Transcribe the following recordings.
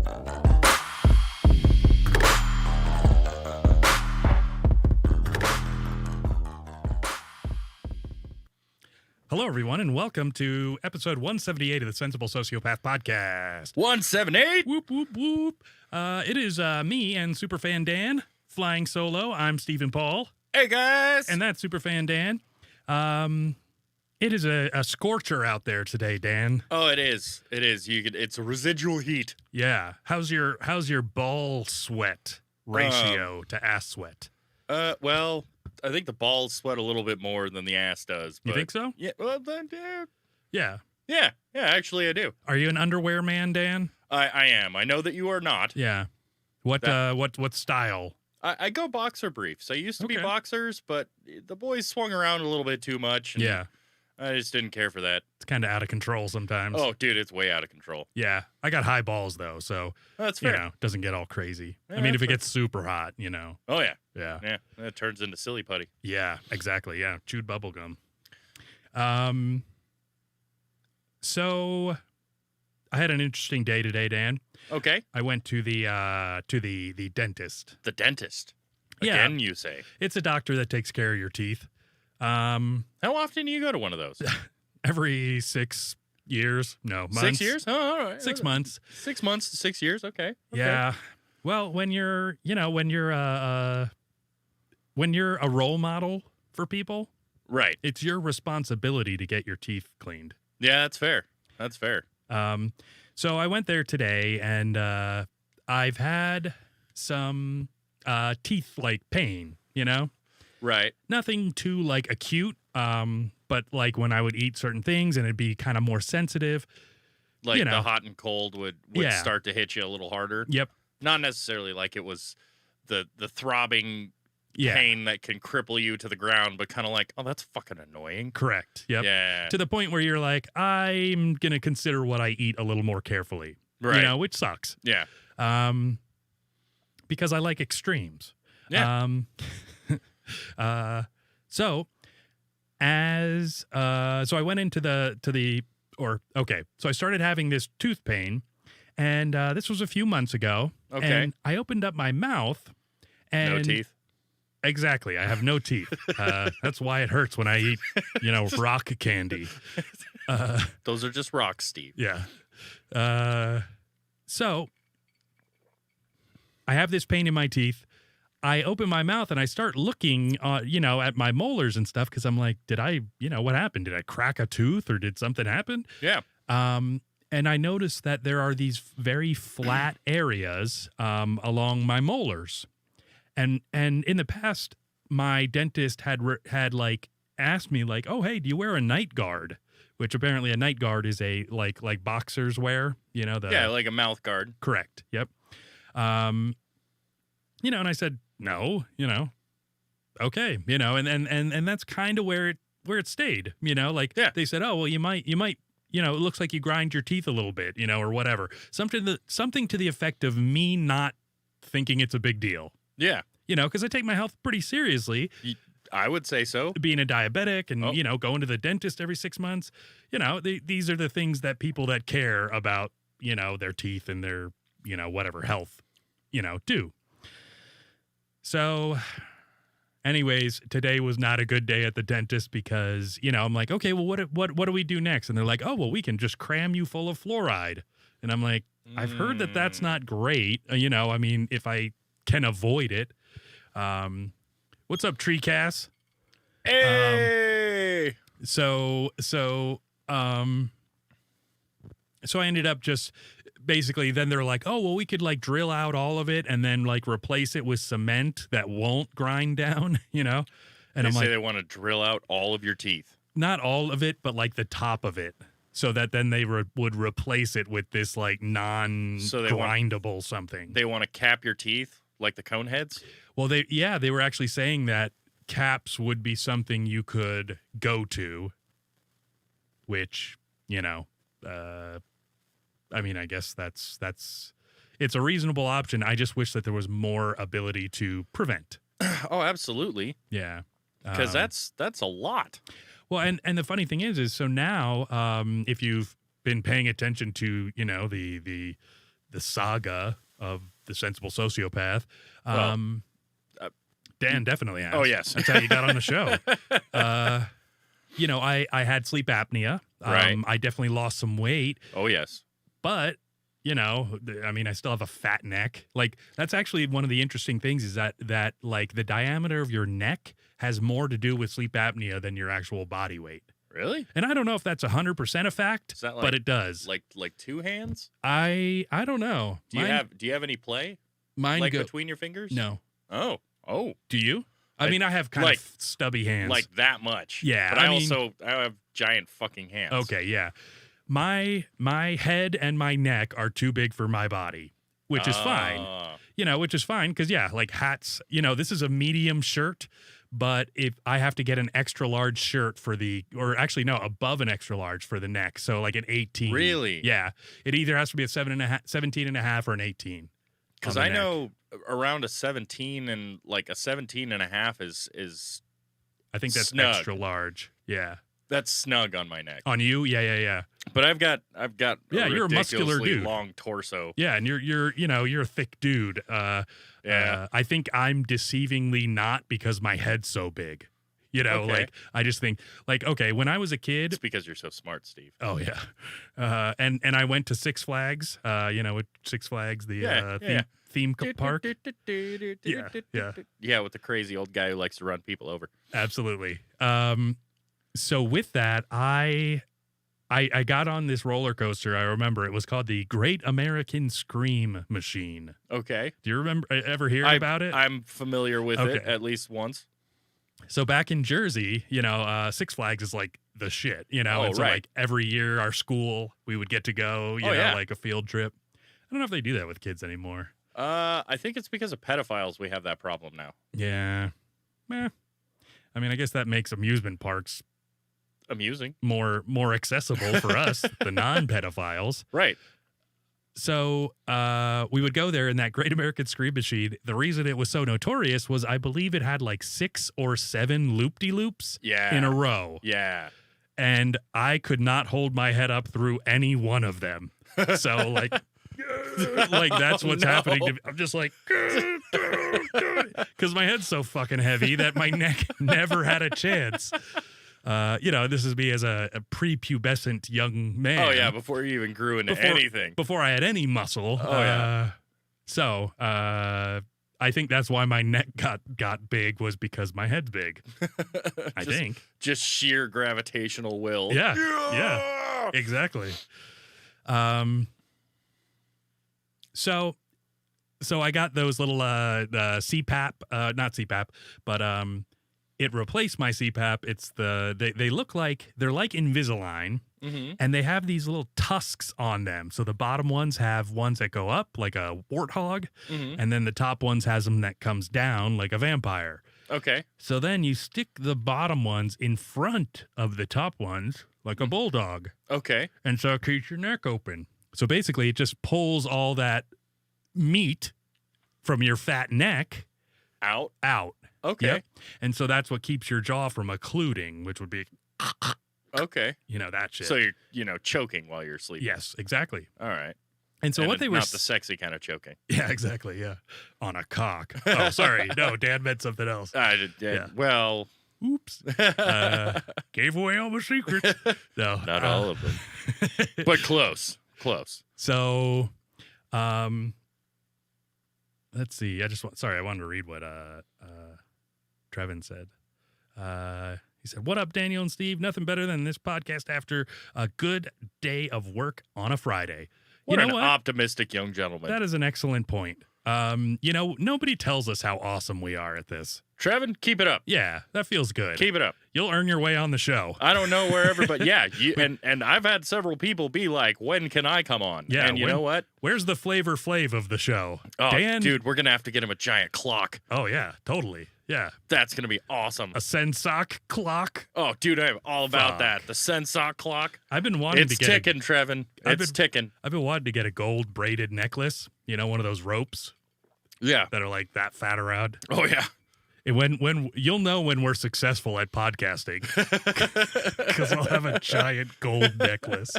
Hello, everyone, and welcome to episode 178 of the Sensible Sociopath Podcast. 178? Whoop, whoop, whoop. It is me and Superfan Dan flying solo. I'm Stephen Paul. Hey, guys. And that's Superfan Dan. It is a scorcher out there today, Dan. Oh, it is. It is. It's a residual heat. Yeah. How's your ball sweat ratio to ass sweat? Well, I think the balls sweat a little bit more than the ass does. But You think so? Yeah. Well, Yeah. Yeah. Actually, I do. Are you an underwear man, Dan? I am. I know that you are not. Yeah. What style? I go boxer briefs. I used to be Okay. boxers, but the boys swung around a little bit too much. And Yeah. I just didn't care for that. It's kind of out of control sometimes. Oh, dude, it's way out of control. Yeah. I got high balls, though, so, That's you fair. know, it doesn't get all crazy. Yeah, I mean, if that's it gets super hot, you know. Oh, yeah. Yeah. Yeah. That turns into silly putty. Yeah, exactly. Yeah. Chewed bubble gum. So I had an interesting day today, Dan. Okay. I went to the dentist. The dentist. Yeah. Again, you say. It's a doctor that takes care of your teeth. How often do you go to one of those? Every 6 years. No, months. 6 years? Oh, all right. 6 months. 6 months to 6 years. Okay. Yeah. Well, when you're a role model for people, Right. it's your responsibility to get your teeth cleaned. Yeah, that's fair. That's fair. So I went there today, and I've had some teeth like pain, you know? Right. Nothing too like acute, but like when I would eat certain things and it'd be kind of more sensitive. Like You know. the hot and cold would Yeah. start to hit you a little harder. Yep. Not necessarily like it was the throbbing Yeah. pain that can cripple you to the ground, but kind of like, oh, that's fucking annoying. Correct. Yep. Yeah. To the point where you're like, I'm going to consider what I eat a little more carefully. Right. You know, which sucks. Yeah. Because I like extremes. Yeah. So I went into so I started having this tooth pain, and this was a few months ago. Okay. And I opened up my mouth, and No teeth. Exactly. I have no teeth. That's why it hurts when I eat, rock candy. Those are just rocks, Steve. Yeah. So I have this pain in my teeth. I open my mouth and I start looking, at my molars and stuff because I'm like, did I, what happened? Did I crack a tooth or did something happen? Yeah. And I noticed that there are these very flat areas along my molars. And in the past, my dentist had asked me like, oh, hey, do you wear a night guard? Which apparently a night guard is a like boxers wear, Like a mouth guard. Correct. Yep. And I said, no, okay, and that's kind of where it stayed, Yeah. They said, oh, well, you might, it looks like you grind your teeth a little bit, or whatever. Something to the effect of me not thinking it's a big deal, Yeah. because I take my health pretty seriously. I would say so. Being a diabetic and, going to the dentist every 6 months, these are the things that people that care about, their teeth and their, whatever health, do. So anyways, today was not a good day at the dentist because, I'm like, okay, well, what do we do next? And they're like, oh, well, we can just cram you full of fluoride. And I'm like, I've heard that that's not great. If I can avoid it. What's up, Tree Cass? Hey! So I ended up just basically, then they're like, oh, well, we could like drill out all of it and then like replace it with cement that won't grind down, And They I'm say like, they want to drill out all of your teeth. not all of it, but like the top of it. So that then they would replace it with this like non-grindable something. They want to cap your teeth like the cone heads? Well, they were actually saying that caps would be something you could go to, which, I guess that's it's a reasonable option. I just wish that there was more ability to prevent. Oh, absolutely. Yeah. Because that's a lot. Well, and the funny thing is so now, if you've been paying attention to, the the saga of the sensible sociopath. Well, Dan definitely has. Oh, yes. That's how you got on the show. You know, I had sleep apnea. Right. I definitely lost some weight, Oh, yes. but you know, I mean, I still have a fat neck. Like, that's actually one of the interesting things is that like the diameter of your neck has more to do with sleep apnea than your actual body weight. Really? And I don't know if that's 100% a fact, Is that but it does. Like 2 hands? I don't know. Do you have any play? Mine Like go between your fingers? No. Oh. Do you? I mean, I have kind like- of stubby hands. Like that much. Yeah, But I I mean- have giant fucking hands. Okay, yeah. My head and my neck are too big for my body, which is fine. You know, which is fine because, yeah, like hats, you know, this is a medium shirt, but if I have to get an extra large shirt for above an extra large for the neck. So like an 18. Really? Yeah. It either has to be a 17 and a half or an 18. Because I know around a 17 and like a 17 and a half is I think that's snug. extra large. Yeah. That's snug on my neck. On you? Yeah. But I've got Yeah, you're a muscular ridiculously dude. long torso. Yeah, and you're a thick dude. Yeah. I think I'm deceivingly not because my head's so big. You know, Okay. like I just think like, okay, when I was a kid. It's because you're so smart, Steve. Oh yeah. And I went to Six Flags, with Six Flags, the theme park. Yeah, with the crazy old guy who likes to run people over. Absolutely. So with that, I got on this roller coaster. I remember it was called the Great American Scream Machine. Okay. Do you remember ever hear about it? I'm familiar with it Okay. at least once. So back in Jersey, you know, Six Flags is like the shit, you know. Oh, and so right. like every year our school, we would get to go, you know, yeah. like a field trip. I don't know if they do that with kids anymore. I think it's because of pedophiles we have that problem now. Yeah. I mean, I guess that makes amusement parks Amusing. more accessible for us, the non-pedophiles. Right. So we would go there in that Great American Scream Machine. The reason it was so notorious was I believe it had like 6 or 7 loop-de-loops Yeah. in a row. Yeah. And I could not hold my head up through any one of them. So like that's what's happening to me. I'm just like, because my head's so fucking heavy that my neck never had a chance. You know, this is me as a prepubescent young man. Oh, yeah, before you even grew into anything. Before I had any muscle. Oh, yeah. So, I think that's why my neck got big was because my head's big. I think. Just sheer gravitational will. Yeah. Exactly. So I got those little CPAP, not CPAP, but it replaced my CPAP. It's they look like they're like Invisalign, and they have these little tusks on them. So the bottom ones have ones that go up like a warthog, and then the top ones has them that comes down like a vampire. Okay. So then you stick the bottom ones in front of the top ones like a bulldog. Okay. And so it keeps your neck open. So basically it just pulls all that meat from your fat neck out. Okay. Yep. And so that's what keeps your jaw from occluding, which would be, Okay. you know, that shit. So you're choking while you're sleeping. Yes, exactly. All right. And so what they were not the sexy kind of choking. Yeah, exactly. Yeah. On a cock. Oh, sorry. No, Dan meant something else. Yeah. Well, Oops. Gave away all my secrets. No. not all of them. But close. So, let's see. I wanted to read what Trevin said. He said, "What up, Daniel and Steve? Nothing better than this podcast after a good day of work on a Friday." What you know an what? optimistic young gentleman. That is an excellent point. You know, nobody tells us how awesome we are at this. Trevin, keep it up. Yeah, that feels good. Keep it up. You'll earn your way on the show. I don't know where everybody. Yeah, and I've had several people be like, "When can I come on?" Yeah, and you know what? Where's the Flavor Flav of the show? Oh, Dan, dude, we're gonna have to get him a giant clock. Oh yeah, totally. Yeah, That's gonna be awesome. a Sensoc clock. Oh, dude, I'm all about Fuck. that. The Sensoc clock. I've been wanting It's to get. ticking, Trevin. It's ticking. I've been wanting to get a gold braided necklace. You know, one of those ropes Yeah. that are like that fat around. Oh yeah. And when you'll know when we're successful at podcasting because I'll have a giant gold necklace,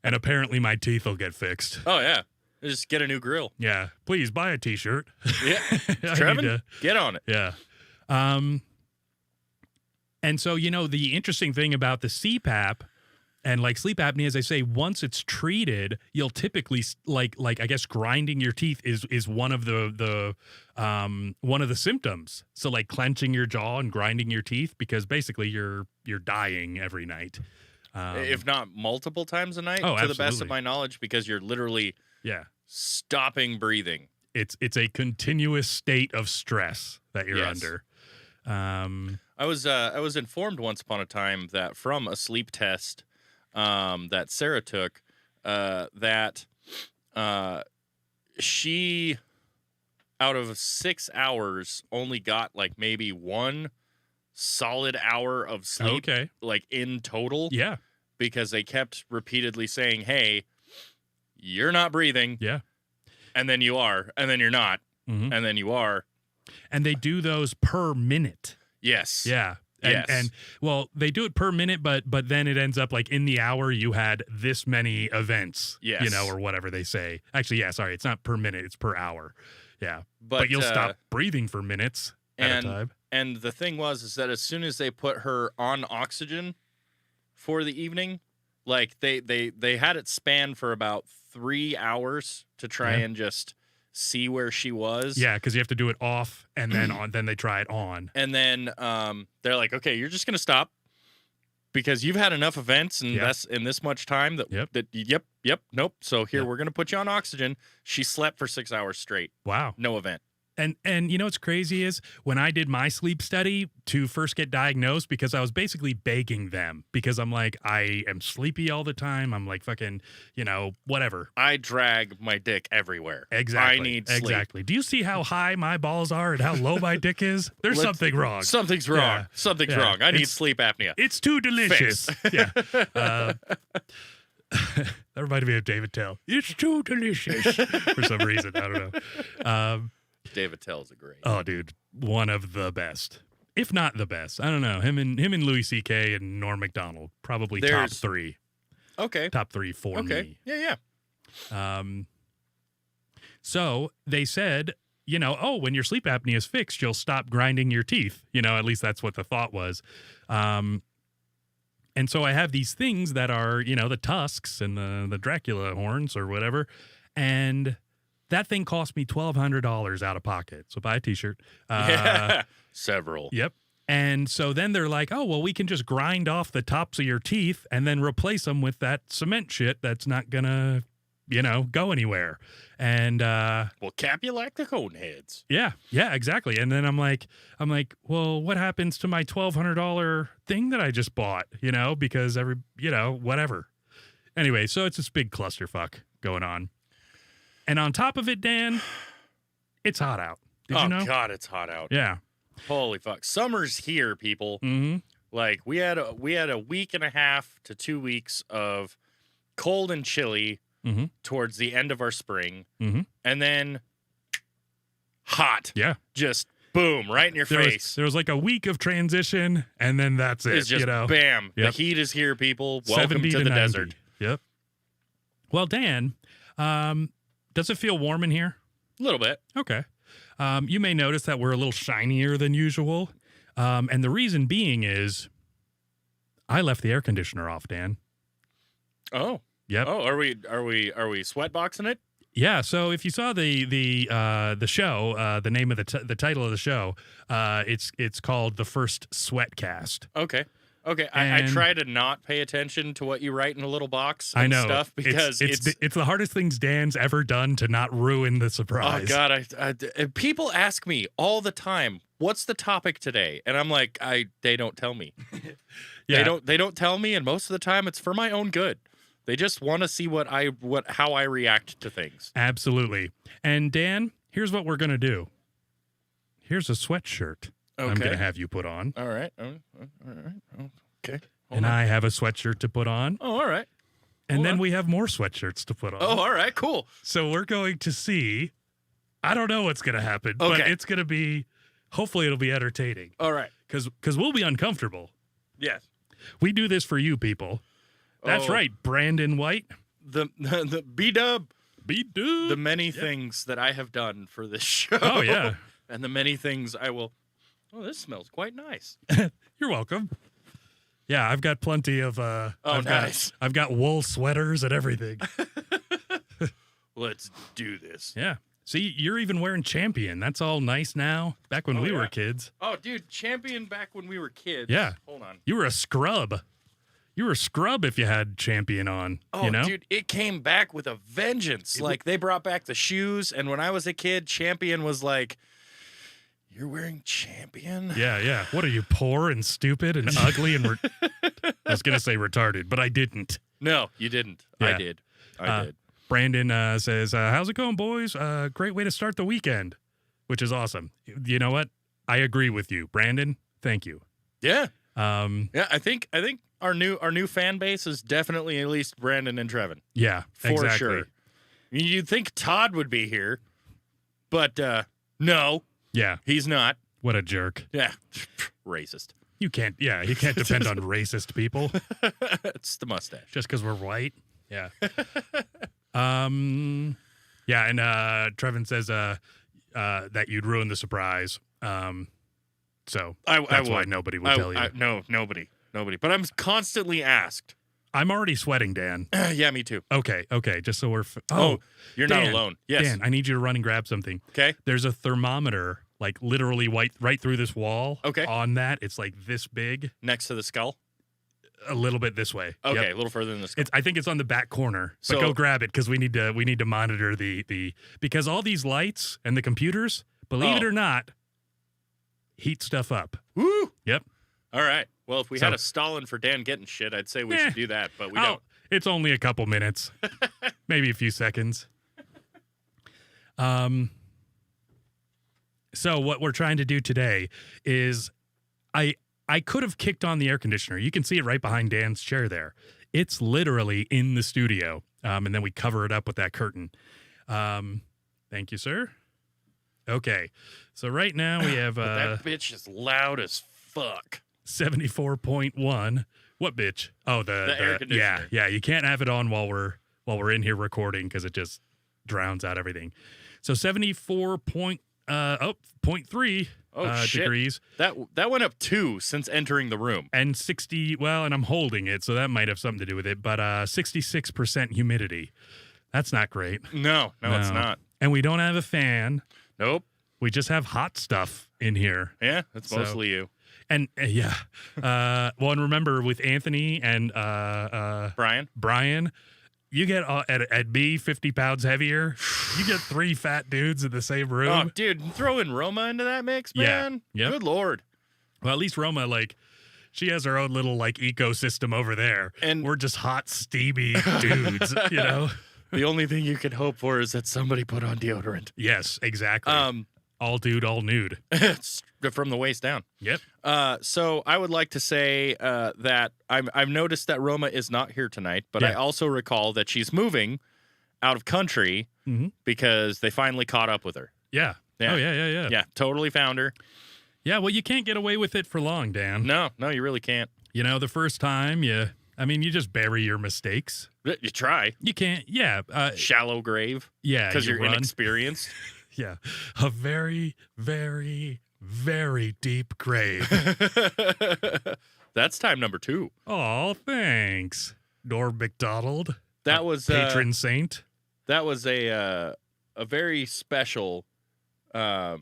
and apparently my teeth will get fixed. Oh yeah. Just get a new grill. Yeah. Please buy a T-shirt. Yeah. I Trevin, need to- get on it. Yeah. And so, the interesting thing about the CPAP and like sleep apnea, as they say, once it's treated, you'll typically like I guess grinding your teeth is one of the symptoms. So like clenching your jaw and grinding your teeth, because basically you're dying every night. If not multiple times a night, Oh, to the best of absolutely. my knowledge, because you're literally stopping breathing. It's a continuous state of stress that you're Yes. under. I was informed once upon a time that from a sleep test that Sarah took, that she, out of 6 hours, only got like maybe 1 solid hour of sleep, Okay. like in total. Yeah. Because they kept repeatedly saying, "Hey, you're not breathing," Yeah. and then you are, and then you're not, Mhm. and then you are. And they do those per minute. Yes. Yeah. And well, they do it per minute, but then it ends up like in the hour you had this many events, Yes. or whatever they say. Actually, yeah, sorry, it's not per minute, it's per hour. Yeah. But you'll stop breathing for minutes at a time. And the thing is that as soon as they put her on oxygen for the evening, like they had it span for about 3 hours to try and just see where she was. Yeah, because you have to do it off and then on. Then they try it on. And then they're like, "Okay, you're just gonna stop because you've had enough events and that's in this much time that nope. So here we're gonna put you on oxygen." She slept for 6 hours straight. Wow. No event. And what's crazy is when I did my sleep study to first get diagnosed, because I was basically begging them, because I'm like, I am sleepy all the time. I'm like fucking, whatever. I drag my dick everywhere. Exactly. I need sleep. Exactly. Do you see how high my balls are and how low my dick is? There's something wrong. Something's wrong. Yeah. Something's Yeah. wrong. I need sleep apnea. It's too delicious. Yeah. That reminded me of David Tell. It's too delicious for some reason. I don't know. David Tell's a great. Oh, dude, one of the best, if not the best. I don't know. Him and Louis C.K. and Norm Macdonald, probably top 3. Okay. Top 3 for Okay. me. Yeah. So they said, when your sleep apnea is fixed, you'll stop grinding your teeth. At least that's what the thought was. And so I have these things that are, the tusks and the Dracula horns or whatever. And that thing cost me $1,200 out of pocket. So buy a T-shirt. Several. Yep. And so then they're like, oh, well, we can just grind off the tops of your teeth and then replace them with that cement shit that's not going to, go anywhere. And Well, cap you like the cone heads. yeah, exactly. And then I'm like, well, what happens to my $1,200 thing that I just bought? Because whatever. Anyway, so it's this big clusterfuck going on. And on top of it, Dan, it's hot out. Did you know? Oh God, it's hot out. Yeah. Holy fuck. Summer's here, people. Mm-hmm. Like we had a week and a half to 2 weeks of cold and chilly towards the end of our spring. Mm-hmm. And then hot. Yeah. Just boom, right in your face. There was like a week of transition, and then that's it. It's just bam. Yep. The heat is here, people. Welcome 70 to the 90. desert. Yep. Well, Dan, does it feel warm in here? A little bit. Okay. You may notice that we're a little shinier than usual. And the reason being is I left the air conditioner off, Dan. Oh. Yep. Oh, are we sweatboxing it? Yeah. So if you saw the show, the name of the title of the show, it's called the First Sweatcast. Okay. Okay. I try to not pay attention to what you write in a little box and I know stuff because it's the hardest things Dan's ever done to not ruin the surprise. Oh God, people ask me all the time, "What's the topic today?" And I'm like, they don't tell me. Yeah. They don't tell me, and most of the time it's for my own good. They just want to see how I react to things. Absolutely. And Dan, here's what we're gonna do. Here's a sweatshirt I'm gonna have you put on. All right. All right. Okay. And I have a sweatshirt to put on. Oh, all right. And then we have more sweatshirts to put on. Oh, all right. Cool. So we're going to see. I don't know what's going to happen, but it's going to be. Hopefully, it'll be entertaining. All right. Because we'll be uncomfortable. Yes. We do this for you people. That's right, Brandon White. The B-Dub. Be dude. the many things that I have done for this show. Oh, yeah. And the many things I will. Oh, this smells quite nice. You're welcome. Yeah, I've got plenty of. Nice. I've got wool sweaters and everything. Let's do this. Yeah. See, you're even wearing Champion. That's all nice now. Back when we were kids. Oh, dude, Champion back when we were kids. Yeah. Hold on. You were a scrub. You were a scrub if you had Champion on. Oh, you know? dude, it came back with a vengeance. Like, they brought back the shoes, and when I was a kid, Champion was like, you're wearing Champion? Yeah, yeah. What are you, poor and stupid and ugly and I was going to say retarded, but I didn't. No, you didn't. Yeah. I did. I did. Brandon says, how's it going, boys? Great way to start the weekend, which is awesome. You know what? I agree with you. Brandon, thank you. Yeah. Yeah, I think our new fan base is definitely at least Brandon and Trevin. Yeah, for exactly. sure. You'd think Todd would be here, but no, Yeah. he's not. What a jerk. Yeah, racist. You can't depend on racist people It's the mustache. just because we're white. Yeah. Yeah, and Trevin says that you'd ruin the surprise. So that's why nobody would tell you. No, nobody. But I'm constantly asked. I'm already sweating, Dan. Yeah, me too. Okay, just so we're... You're Dan, not alone. Yes. Dan, I need you to run and grab something. Okay. There's a thermometer, like literally right through this wall. Okay. On that, it's like this big, Next to the skull? a little bit this way. Okay, Yep. a little further than the skull. I think it's on the back corner. But So- go grab it because we need to monitor the because all these lights and the computers, believe it or not, heat stuff up. Woo! Yep. All right. Well, if we had a Stalin for Dan getting shit, I'd say we should do that, but we don't. It's only a couple minutes, maybe a few seconds. So what we're trying to do today is I could have kicked on the air conditioner. You can see it right behind Dan's chair there. It's literally in the studio, and then we cover it up with that curtain. Thank you, sir. Okay, so right now we have That bitch is loud as fuck. 74.1. What bitch? Oh, the air conditioner. Yeah. You can't have it on while we're in here recording because it just drowns out everything. So 74.3 shit. degrees. That went up 2 since entering the room. And 60. Well, and I'm holding it, so that might have something to do with it. But 66% humidity. That's not great. No, it's not. And we don't have a fan. Nope. We just have hot stuff in here. Yeah, it's So- mostly you. And yeah. Well, and remember with Anthony and Brian? you get at me 50 pounds heavier. You get 3 fat dudes in the same room. Oh, dude, throw in Roma into that mix, man. Yep. Good Lord. Well, at least Roma, like, she has her own little like ecosystem over there. And- we're just hot, steamy dudes, you know? The only thing you can hope for is that somebody put on deodorant. Yes, exactly. All dude, all nude. It's from the waist down. Yep. So I would like to say that I've noticed that Roma is not here tonight, but I Yeah. also recall that she's moving out of country because they finally caught up with her. Yeah. Yeah. Oh, yeah. Yeah, totally found her. Yeah, well, you can't get away with it for long, Dan. No, you really can't. You know, the first time, you just bury your mistakes. You try. You can't, yeah. Shallow grave Yeah. because you you're run. inexperienced. Yeah. A very, very, very deep grave. That's time number 2. Oh, thanks. Norm McDonald. That was patron saint. That was a very special. That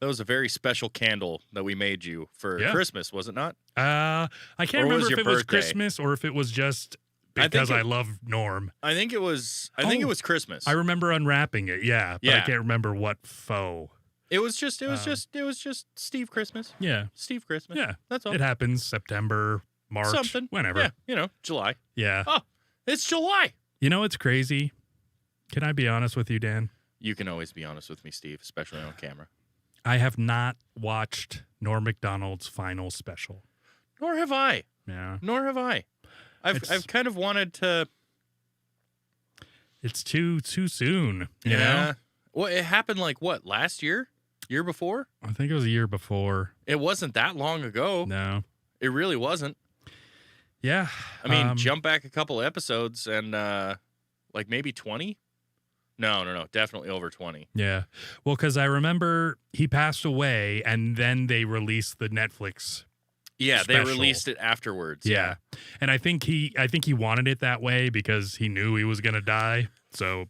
was a very special candle that we made you for Christmas, was it not? I can't Or was remember if your it was birthday? Christmas or if it was just I think because I it- love Norm. I think it was. I think it was Christmas. I remember unwrapping it, yeah, but I Yeah. can't remember what faux. It was just Steve Christmas. Yeah, Steve Christmas. yeah. That's all. It happens September, March, Something. whenever. Yeah, July. Yeah. Oh, it's July. You know what's crazy? Can I be honest with you, Dan? You can always be honest with me, Steve, especially on camera. I have not watched Norm McDonald's final special. Nor have I. Yeah. Nor have I. I've kind of wanted to. It's too soon, you know? Well, it happened like what, last year? Year before? I think it was a year before. It wasn't that long ago. No. It really wasn't. Yeah. I mean, jump back a couple episodes and Like maybe 20? No. Definitely over 20. Yeah. Well, because I remember he passed away, and then they released the Netflix. Yeah, special. they released it afterwards. Yeah. And I think he wanted it that way because he knew he was gonna die. So,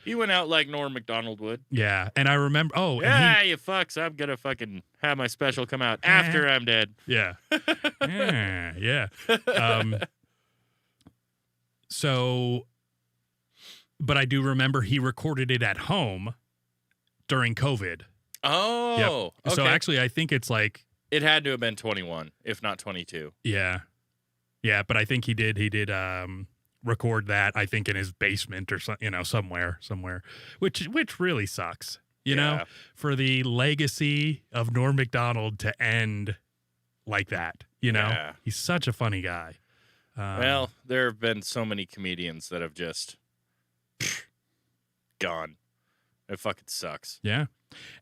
He went out like Norm Macdonald would. Yeah. And I remember Yeah, you fucks. I'm gonna fucking have my special come out after I'm dead. Yeah. Yeah. So, but I do remember he recorded it at home during COVID. Oh, Yep. So okay. actually, I think it's like, It had to have been 21, if not 22. yeah. Yeah, but I think he did record that, I think, in his basement or somewhere, which really sucks, Yeah. for the legacy of Norm Macdonald to end like that, Yeah. He's such a funny guy. Well, there have been so many comedians that have just gone. It fucking sucks. yeah.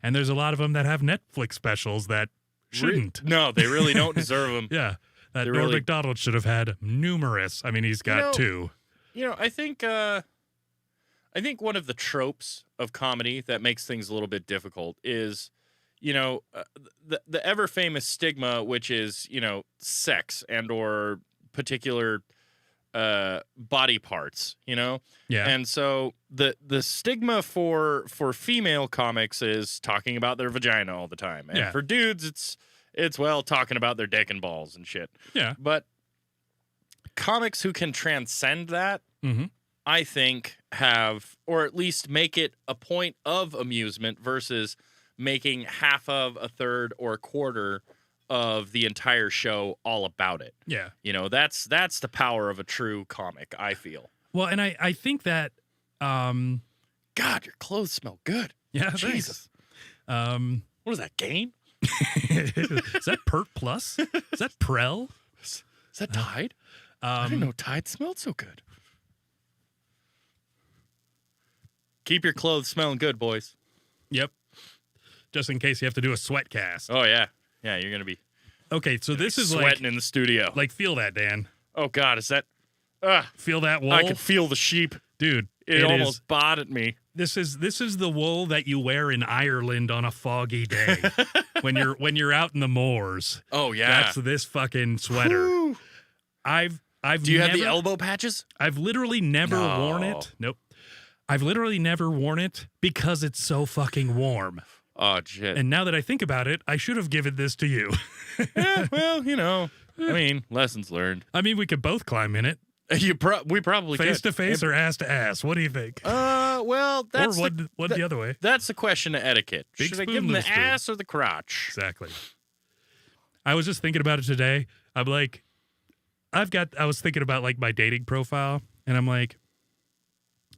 And there's a lot of them that have Netflix specials that shouldn't. No, they really don't deserve them. Yeah. That They Norm really- Macdonald should have had numerous. I mean, he's got two. I think one of the tropes of comedy that makes things a little bit difficult is, the ever famous stigma, which is, sex and or particular body parts, Yeah. And so the stigma for female comics is talking about their vagina all the time, and Yeah. for dudes it's talking about their dick and balls and shit. Yeah. But comics who can transcend that, Mhm. I think, have, or at least make it a point of amusement versus making half of, a third, or a quarter of the entire show all about it. Yeah. That's the power of a true comic, I feel. Well, and I think that, God, your clothes smell good. yeah, Jesus. thanks. What is that, Gain? Is that Pert Plus? Is that Prel? Is that Tide? I didn't know Tide smelled so good. Keep your clothes smelling good, boys. Yep. Just in case you have to do a sweat cast. Oh, yeah. Yeah, you're going to be Okay, so this is sweating in the studio. feel that, Dan. Oh, God, is that... Feel that wool? I can feel the sheep. Dude, It is- almost bought at me. This is the wool that you wear in Ireland on a foggy day when you're out in the moors. Oh, yeah. That's this fucking sweater. Whew. I've Do you have the never- elbow patches? I've literally never worn No. it. Nope. I've literally never worn it because it's so fucking warm. Oh, shit. And now that I think about it, I should have given this to you. Yeah, well, I mean, lessons learned. I mean, we could both climb in it, We probably face could. to face or ass to ass. What do you think? Well, that's Or the, one the other way. that's the question of etiquette. Big Should I spoon, give him the little spoon. ass or the crotch? Exactly. I was just thinking about it today. I'm like, I was thinking about like my dating profile, and I'm like,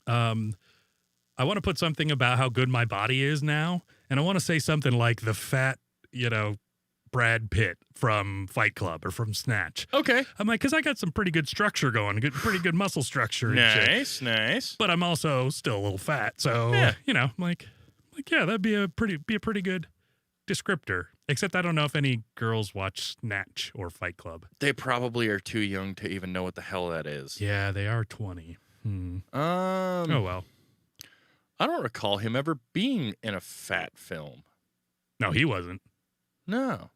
I want to put something about how good my body is now, and I want to say something like the fat, Brad Pitt from Fight Club or from Snatch. Okay. I'm like, because I got some pretty good structure going, pretty good muscle structure. And shit. Nice. But I'm also still a little fat, so Yeah. I'm like, yeah, that'd be a pretty good descriptor. Except I don't know if any girls watch Snatch or Fight Club. They probably are too young to even know what the hell that is. Yeah, they are 20. Oh well. I don't recall him ever being in a fat film. No, he wasn't. No.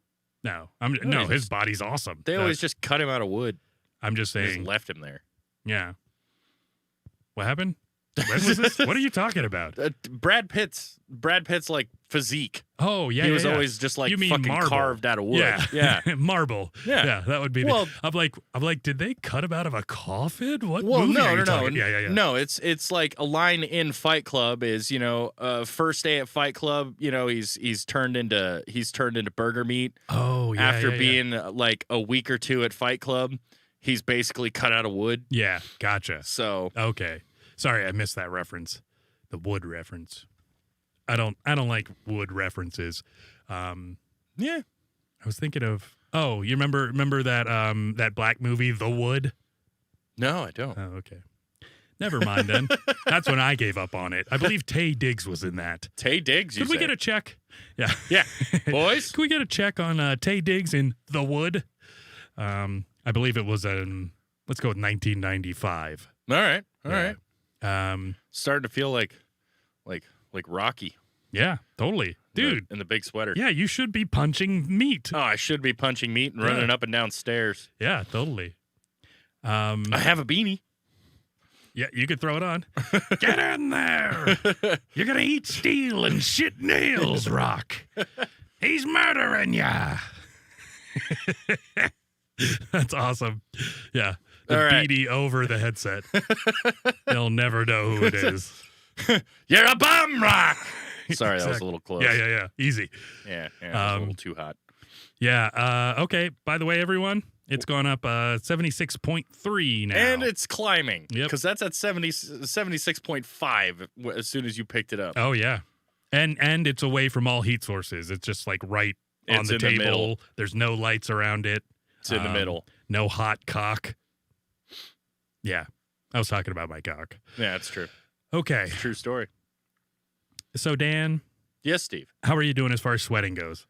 No, No, his body's awesome. They always just cut him out of wood. I'm just Just saying. left him there. Yeah. What happened? When was this? What are you talking about? Brad Pitt's like physique. Oh yeah, He yeah, was yeah. always just like You mean fucking marble. carved out of wood. Yeah, Yeah. marble. Yeah. That would be. Well- I'm like, did they cut him out of a coffin? What? Well, movie are no. you talking? Yeah. No, it's like a line in Fight Club is, first day at Fight Club, he's turned into burger meat. Oh yeah. After yeah, being like a week or two at Fight Club, he's basically cut out of wood. Yeah, gotcha. So Okay. Sorry, I missed that reference. The wood reference. I don't like wood references. yeah. I was thinking of. Oh, you remember that that black movie, The Wood? No, I don't. Oh, okay. Never mind then. That's when I gave up on it. I believe Taye Diggs was in that. Taye Diggs, you Could we said. get a check? Yeah. Yeah. Boys? Can we get a check on Taye Diggs in The Wood? I believe it was let's go with 1995. All right. Yeah. Starting to feel like Rocky. Yeah, totally. Dude. In the big sweater. Yeah, you should be punching meat. Oh, I should be punching meat and running up and down stairs. Yeah, totally. I have a beanie. Yeah, you could throw it on. Get in there. You're going to eat steel and shit nails, Rock. He's murdering ya. That's awesome. Yeah. The beanie over the headset. They'll never know who it is. You're a bum, Rock. Sorry, that was a little close. Yeah. Easy. Yeah, it was a little too hot. Yeah. Okay. By the way, everyone, it's gone up 76.3 now. And it's climbing. Yep. Because that's at 76.5 as soon as you picked it up. Oh, yeah. And it's away from all heat sources. It's just like right on the table. Middle. There's no lights around it. It's in the middle. No hot cock. Yeah. I was talking about my cock. Yeah, that's true. Okay. It's a true story. So, Dan. Yes, Steve. How are you doing as far as sweating goes?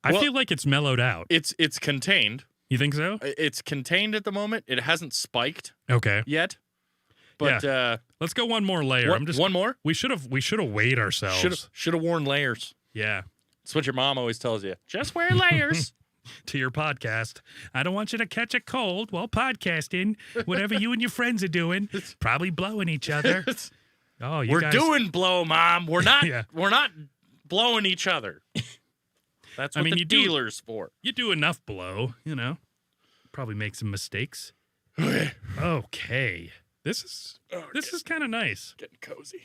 I feel like it's mellowed out. It's contained. You think so? It's contained at the moment. It hasn't spiked yet. But let's go one more layer. One more? We should have weighed ourselves. Should have worn layers. Yeah. That's what your mom always tells you. Just wear layers. To your podcast. I don't want you to catch a cold while podcasting. Whatever you and your friends are doing, probably blowing each other. Oh, we're doing blow, Mom. We're not. Yeah. We're not blowing each other. That's what the dealer's for. You do enough blow, Probably make some mistakes. Okay. This is kind of nice. Getting cozy.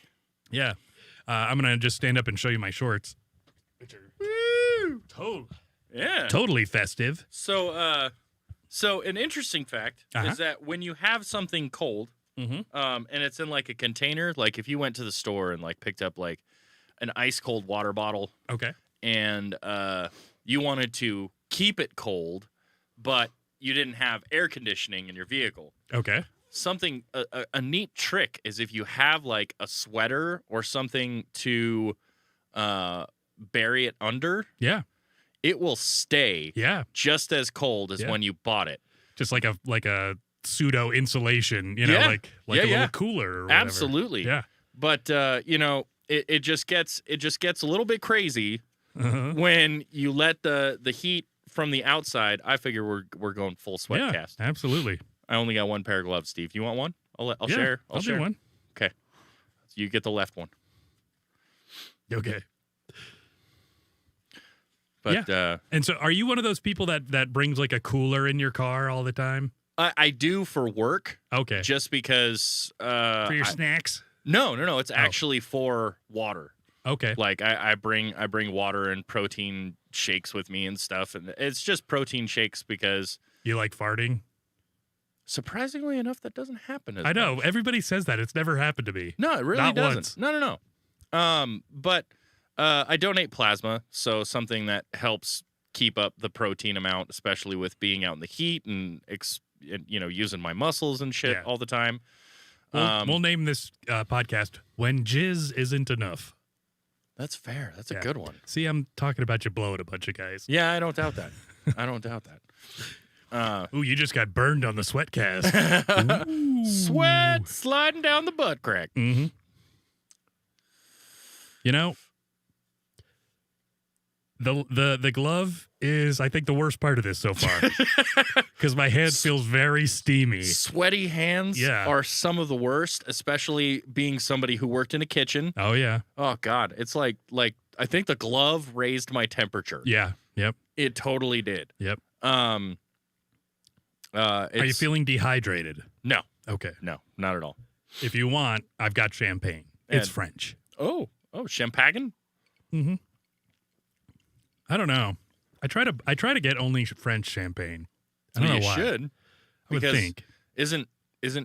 Yeah. I'm gonna just stand up and show you my shorts. Which are totally festive. So an interesting fact is that when you have something cold, and it's in like a container, like if you went to the store and like picked up like an ice cold water bottle, and you wanted to keep it cold, but you didn't have air conditioning in your vehicle. Okay. Something a neat trick is if you have like a sweater or something to bury it under. Yeah. It will stay just as cold as when you bought it. Just like a pseudo insulation, like a little cooler or whatever. Absolutely. Yeah. But it just gets a little bit crazy when you let the heat from the outside. I figure we're going full Sweatcast. Yeah, absolutely. I only got one pair of gloves, Steve. You want one? I'll share. I'll share one. Okay. You get the left one. Okay. But and so are you one of those people that brings like a cooler in your car all the time? I do for work. Okay. Just because for your snacks? No. It's actually for water. Okay. Like I bring water and protein shakes with me and stuff, and it's just protein shakes because you like farting. Surprisingly enough, that doesn't happen as I know. much. Everybody says that. It's never happened to me. No, it really Not doesn't. once. No. But I donate plasma, so something that helps keep up the protein amount, especially with being out in the heat and using my muscles and shit all the time. We'll name this podcast "When Jizz Isn't Enough." That's fair. That's a good one. See, I'm talking about you blowing a bunch of guys. Yeah, I don't doubt that. I don't doubt that. Ooh, you just got burned on the Sweatcast. Sweat sliding down the butt crack. Mm-hmm. The glove is, I think, the worst part of this so far because my hand feels very steamy. Sweaty hands are some of the worst, especially being somebody who worked in a kitchen. Oh, yeah. Oh, God. It's like I think the glove raised my temperature. Yeah. Yep. It totally did. Yep. Are you feeling dehydrated? No. Okay. No, not at all. If you want, I've got champagne. It's French. Oh, champagne? Mm-hmm. I don't know. I try to get only French champagne. I don't know why. You should. I would think. Isn't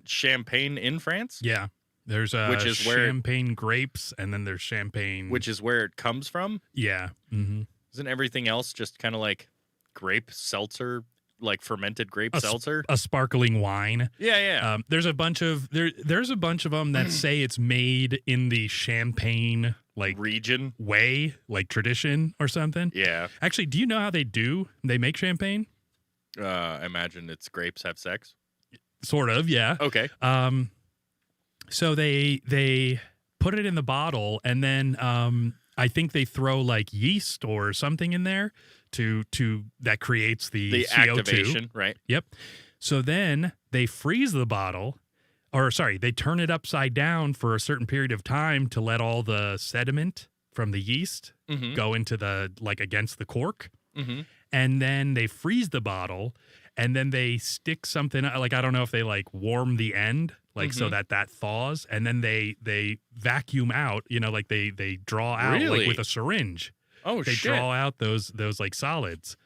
champagne in France? Yeah. There's champagne grapes, and then there's champagne. Which is where it comes from? Yeah. Mm-hmm. Isn't everything else just kind of like grape seltzer, like fermented grape seltzer? A sparkling wine. Yeah. There's a bunch of them that say it's made in the Champagne region way, like tradition or something. Yeah. Actually, do you know how they make champagne? I imagine it's grapes have sex. Sort of, yeah. Okay. So they put it in the bottle, and then I think they throw like yeast or something in there to that creates the CO2. activation, right? Yep. So then they freeze the bottle, or sorry, they turn it upside down for a certain period of time to let all the sediment from the yeast go into the like against the cork. And then they freeze the bottle, and then they stick something like, I don't know if they like warm the end like so that thaws, and then they vacuum out, like they draw out like with a syringe. Oh, they shit. draw out those like solids,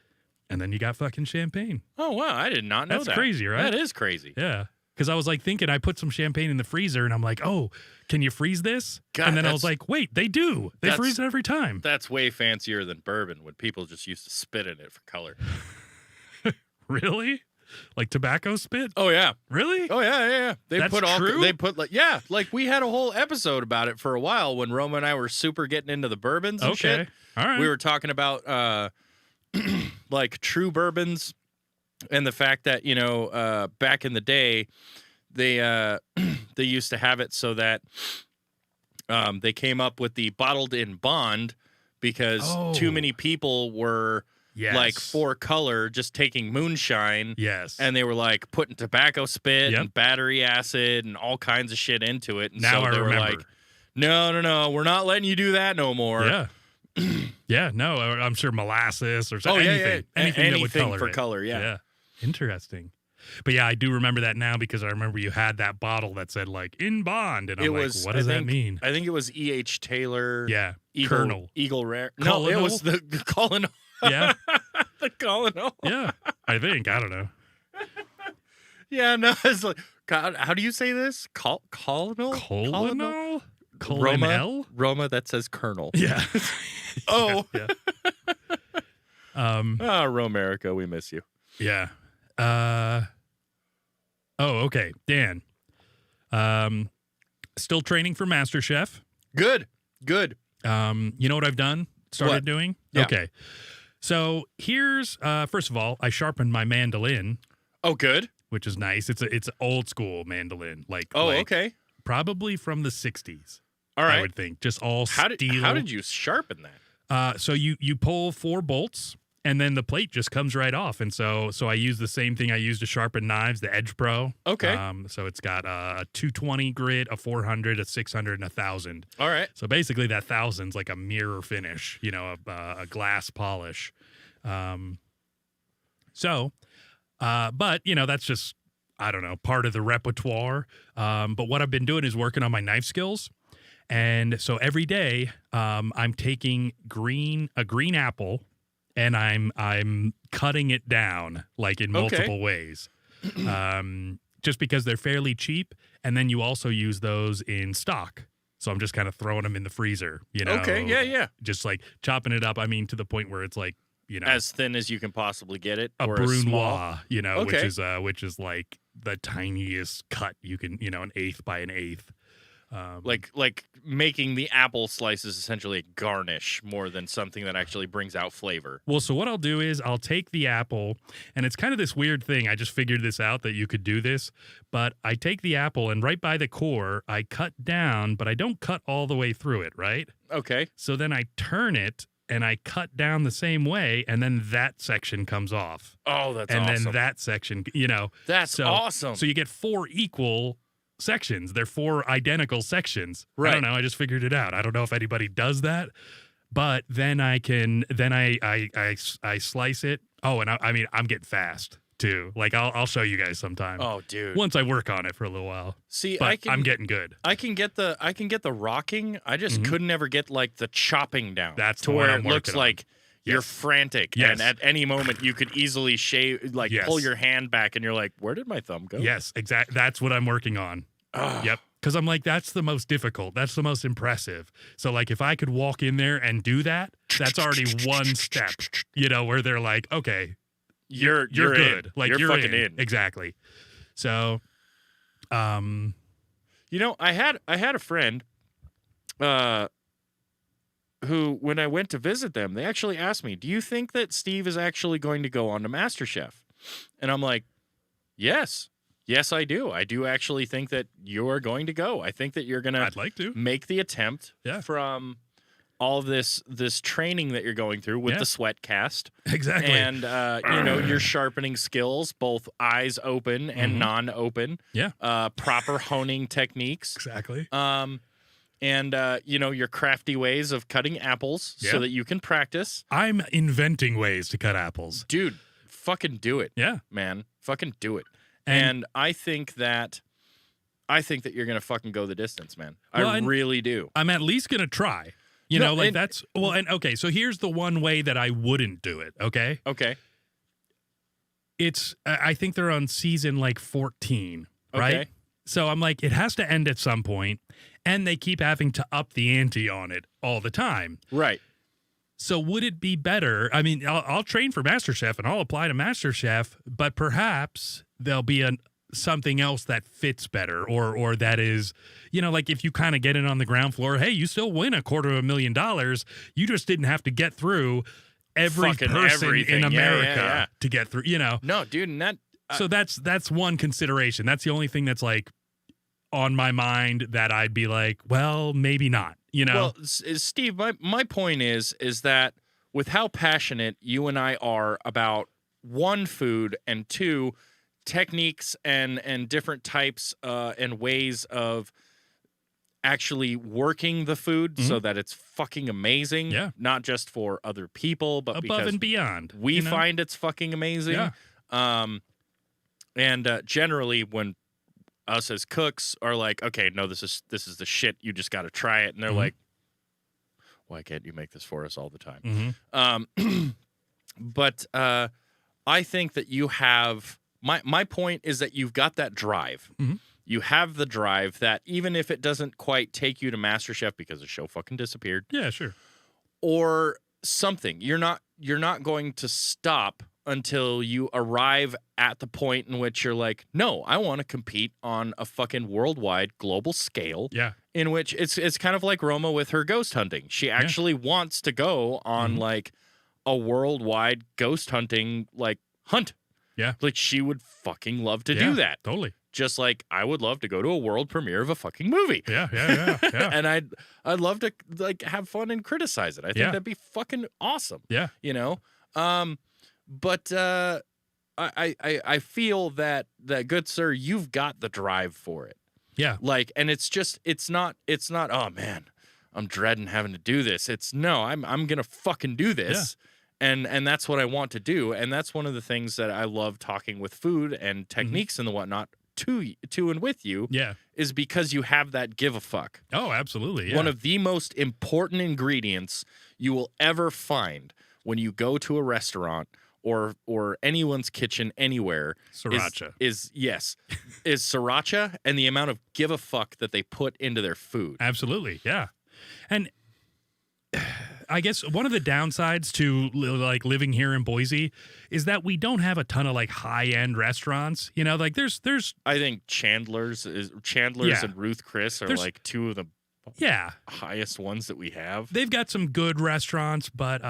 and then you got fucking champagne. Oh, wow. I did not know that. That's crazy, right? That is crazy. Yeah. Because I was like thinking, I put some champagne in the freezer, and I'm like, oh, can you freeze this? God, and then I was like, wait, they do. They freeze it every time. That's way fancier than bourbon when people just used to spit in it for color. Really? Like tobacco spit? Oh, yeah. Really? Oh, yeah. That's true? They put like we had a whole episode about it for a while when Roma and I were super getting into the bourbons and shit. All right. We were talking about like true bourbons and the fact that, back in the day, they used to have it so that they came up with the bottled in bond because too many people were like for color just taking moonshine. Yes. And they were like putting tobacco spit and battery acid and all kinds of shit into it. And now so they I were remember. like, no, we're not letting you do that no more. Yeah. Yeah, no, I'm sure molasses or something. Anything that would color for it. color, Yeah. Interesting. But yeah, I do remember that now because I remember you had that bottle that said like in bond, and I'm like, what does that mean? I think it was E.H. Taylor. Yeah, Colonel. Eagle Rare. Colonel? No, it was the Colonel. Yeah. The Colonel. Yeah, I think. I don't know. Yeah, no, it's like, God, how do you say this? Colonel? Colonel? Roma, that says Colonel. Yeah. Oh. Yeah. Romerica, we miss you. Yeah. Okay. Dan. Still training for MasterChef. Good. You know what I've done? Started doing? Yeah. Okay. So here's first of all, I sharpened my mandolin. Oh, good. Which is nice. It's an old school mandolin. Okay. Probably from the 60s. All right. I would think. Just all steel. How did you sharpen that? So you pull 4 bolts, and then the plate just comes right off. And so I use the same thing I use to sharpen knives, the Edge Pro. Okay. So it's got a 220 grit, a 400, a 600, and a 1,000. All right. So basically that 1,000's like a mirror finish, a glass polish. But that's just, I don't know, part of the repertoire. But what I've been doing is working on my knife skills. And so every day, I'm taking a green apple, and I'm cutting it down like in multiple ways, just because they're fairly cheap. And then you also use those in stock. So I'm just kind of throwing them in the freezer, Okay, yeah. Just like chopping it up. I mean, to the point where it's like, as thin as you can possibly get it, a or brunoise, Okay. which is like the tiniest cut you can, an eighth by an eighth. Like making the apple slices essentially a garnish more than something that actually brings out flavor. Well, so what I'll do is I'll take the apple, and it's kind of this weird thing. I just figured this out that you could do this, but I take the apple, and right by the core, I cut down, but I don't cut all the way through it, right? Okay. So then I turn it, and I cut down the same way, and then that section comes off. Oh, that's awesome. awesome. And then that section, That's awesome. So you get 4 equal sections. They're 4 identical sections. Right. I don't know. I just figured it out. I don't know if anybody does that, but then I slice it. Oh, and I'm getting fast too. Like I'll show you guys sometime. Oh, dude. Once I work on it for a little while. See, but I'm getting good. I can get the rocking. I just couldn't ever get like the chopping down. That's to the one where I'm it looks working on. like you're frantic, Yes. and at any moment you could easily pull your hand back, and you're like, "Where did my thumb go?" Yes, exactly. That's what I'm working on. Yep. Because I'm like, that's the most difficult. That's the most impressive. So, like, if I could walk in there and do that, that's already one step, where they're like, okay, you're good. In. Like, you're fucking in. Exactly. So, I had a friend who, when I went to visit them, they actually asked me, do you think that Steve is actually going to go on to MasterChef? And I'm like, yes, Yes, I do. I do actually think that you're going to go. I think that you're going to I'd like to. make the attempt from all this training that you're going through with the Sweatcast. Exactly. And, you're sharpening skills, both eyes open and non-open. Yeah. Proper honing techniques. Exactly. And, your crafty ways of cutting apples so that you can practice. I'm inventing ways to cut apples. Dude, fucking do it. Yeah. Man. Fucking do it. And I think that you're going to fucking go the distance, man. I really do. I'm at least going to try. Okay, so here's the one way that I wouldn't do it, okay? Okay. I think they're on season like 14, right? Okay. So I'm like, it has to end at some point, and they keep having to up the ante on it all the time. Right. So would it be better? I mean, I'll train for MasterChef and I'll apply to MasterChef, but perhaps there'll be something else that fits better or that is, like if you kind of get in on the ground floor, hey, you still win $250,000. You just didn't have to get through every person in America to get through, No, dude, and that... So that's one consideration. That's the only thing that's like on my mind that I'd be like, well, maybe not, Well, Steve, my point is that with how passionate you and I are about one, food, and two, techniques and different types and ways of actually working the food so that it's fucking amazing. Yeah. Not just for other people, but above because and beyond. we find it's fucking amazing. Yeah. And generally when us as cooks are like, okay, no, this is the shit. You just got to try it. And they're like, why can't you make this for us all the time? But I think that you have, my point is that you've got that drive. You have the drive that even if it doesn't quite take you to MasterChef because the show fucking disappeared. Yeah, sure. Or something, you're not going to stop until you arrive at the point in which you're like, no, I want to compete on a fucking worldwide global scale. Yeah. In which it's kind of like Roma with her ghost hunting. She actually wants to go on like a worldwide ghost hunting like hunt. Yeah. Like she would fucking love to do that. Totally. Just like I would love to go to a world premiere of a fucking movie. Yeah. And I'd love to like have fun and criticize it. I think that'd be fucking awesome. Yeah. But I feel that good sir, you've got the drive for it. Yeah. Like, and it's not, oh man, I'm dreading having to do this. It's no, I'm gonna fucking do this. And that's what I want to do. And that's one of the things that I love talking with food and techniques and the whatnot to and with you. Yeah. Is because you have that give a fuck. Oh, absolutely. Yeah. One of the most important ingredients you will ever find when you go to a restaurant or anyone's kitchen anywhere Sriracha. is sriracha and the amount of give a fuck that they put into their food. Absolutely. Yeah. And I guess one of the downsides to like living here in Boise is that we don't have a ton of like high-end restaurants. Like there's I think Chandler's and Ruth Chris are like two of the highest ones that we have. They've got some good restaurants, but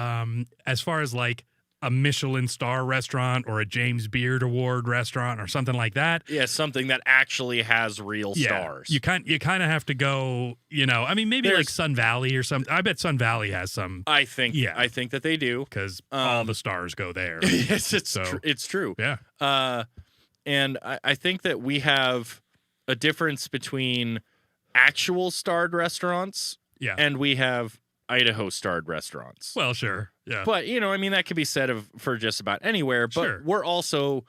as far as like a Michelin star restaurant or a James Beard Award restaurant or something like that. Yeah, something that actually has real stars. You kind of have to go, I mean, maybe like Sun Valley or something. I bet Sun Valley has some. I think that they do. Because all the stars go there. Yes, it's true. Yeah. And I think that we have a difference between actual starred restaurants and we have Idaho starred restaurants. Well, sure. Yeah. But, that could be said for just about anywhere. But we're also,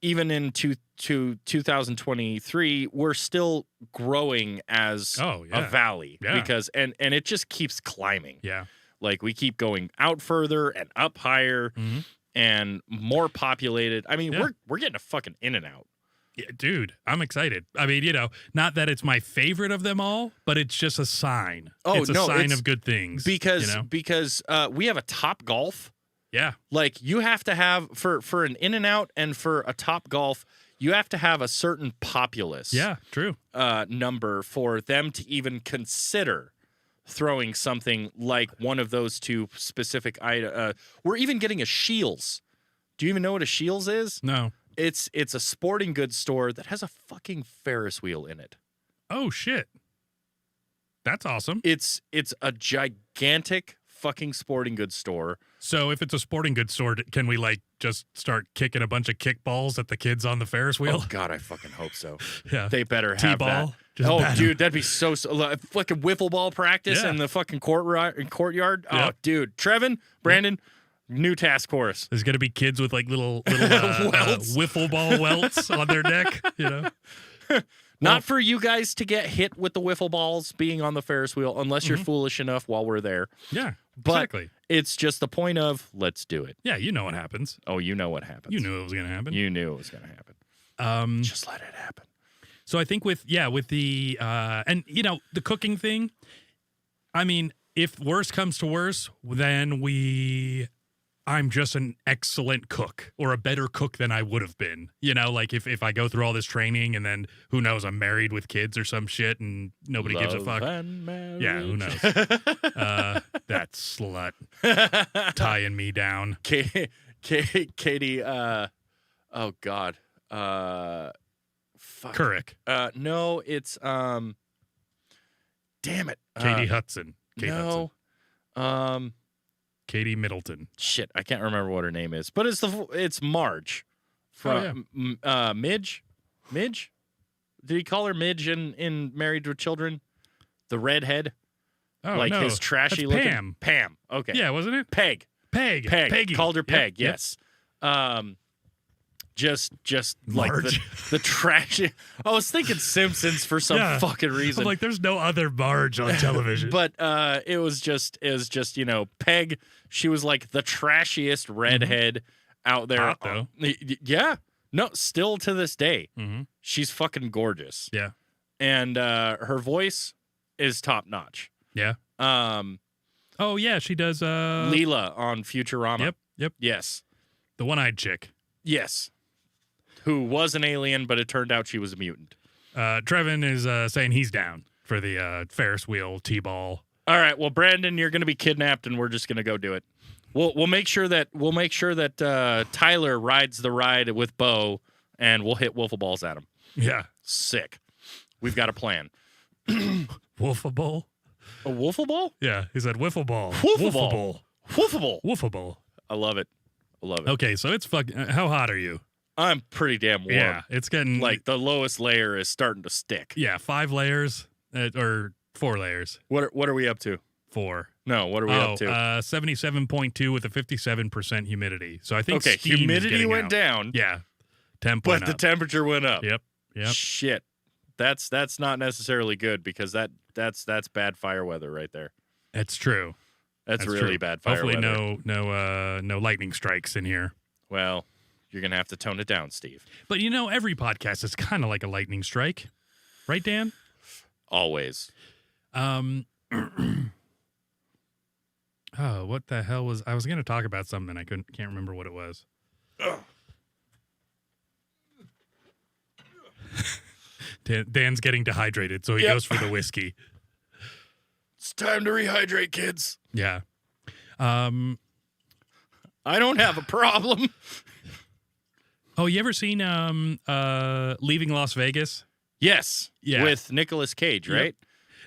even in 2023, we're still growing as a valley. Yeah. Because, and it just keeps climbing. Yeah. Like, we keep going out further and up higher and more populated. I mean, we're getting a fucking In-N-Out. Yeah, dude, I'm excited. I mean, not that it's my favorite of them all, but it's just a sign. It's a sign of good things. Because we have a Top Golf. Yeah. Like you have to have for an In-N-Out and for a Top Golf, you have to have a certain populace. Yeah, true. Number for them to even consider throwing something like one of those two specific items. We're even getting a Shields. Do you even know what a Shields is? No. It's a sporting goods store that has a fucking Ferris wheel in it. Oh shit. That's awesome. It's a gigantic fucking sporting goods store. So if it's a sporting goods store, can we like just start kicking a bunch of kickballs at the kids on the Ferris wheel? Oh God, I fucking hope so. Yeah. They better have T-ball. that. Just Oh, bat 'em. dude, that'd be so fucking wiffle ball practice Yeah. in the fucking courtyard. Oh, Yep. dude, Trevin, Brandon, new task force. There's gonna be kids with like little Welts. wiffle ball welts on their neck. You know. Not for you guys to get hit with the wiffle balls being on the Ferris wheel, unless you're foolish enough while we're there. Yeah. But Exactly. it's just the point of let's do it. Yeah. You know what happens. Oh, you know what happens. You knew it was gonna happen. You knew it was going to happen. Just let it happen. So I think with the and you know the cooking thing, I mean, if worse comes to worse, then I'm just an excellent cook or a better cook than I would have been. You know, like if I go through all this training and then who knows, I'm married with kids or some shit and nobody gives a fuck. And Yeah, who knows? That slut tying me down. Katie, oh God. Fuck. Couric. No, it's damn it. Katie Hudson. Kate no. Hudson. Katie Middleton. Shit, I can't remember what her name is, but it's Marge from Midge. Midge? Did he call her Midge in Married with Children? The redhead, Oh, like no. his trashy That's looking Pam. Pam. Okay, Yeah, wasn't it? Peg. Peggy. Called her Yep, Peg. yep. Yes. Just like Marge. the trashy. I was thinking Simpsons for some Yeah. fucking reason. I'm like, there's no other Marge on television. But it was just you know, Peg. She was like the trashiest redhead out there. Hot, though. Yeah. No, still to this day, Mhm. she's fucking gorgeous. Yeah. And her voice is top notch. Yeah. Oh yeah, she does. Leela on Futurama. Yep. Yes. The one-eyed chick. Yes. Who was an alien, but it turned out she was a mutant. Trevin is saying he's down for the Ferris wheel T-ball. All right, well, Brandon, you're going to be kidnapped, and we're just going to go do it. We'll make sure that Tyler rides the ride with Bo, and we'll hit wiffle balls at him. Yeah. Sick. We've got a plan. Wiffle ball? A wiffle ball? Yeah, he said wiffle ball. Wiffle ball. Wiffle ball. Wiffle ball. I love it. Okay, so it's how hot are you? I'm pretty damn warm. Yeah, it's getting Like the lowest layer is starting to stick. Yeah, 5 layers or 4 layers. What are we up to? 4. No, what are we up to? 77.2 with a 57% humidity. So I think Okay, steam is humidity getting went out. down. Yeah, temp But went the up. temperature went up. Yep. Shit. That's not necessarily good because that's bad fire weather right there. It's true. That's really true. bad fire Hopefully weather. no lightning strikes in here. Well, you're going to have to tone it down, Steve. But you know, every podcast is kind of like a lightning strike. Right, Dan? Always. Oh, what the hell was I was going to talk about something I can't remember what it was. Dan's getting dehydrated, so he goes for the whiskey. It's time to rehydrate, kids. Yeah. I don't have a problem. Oh, you ever seen Leaving Las Vegas? Yes. Yeah. With Nicolas Cage, right?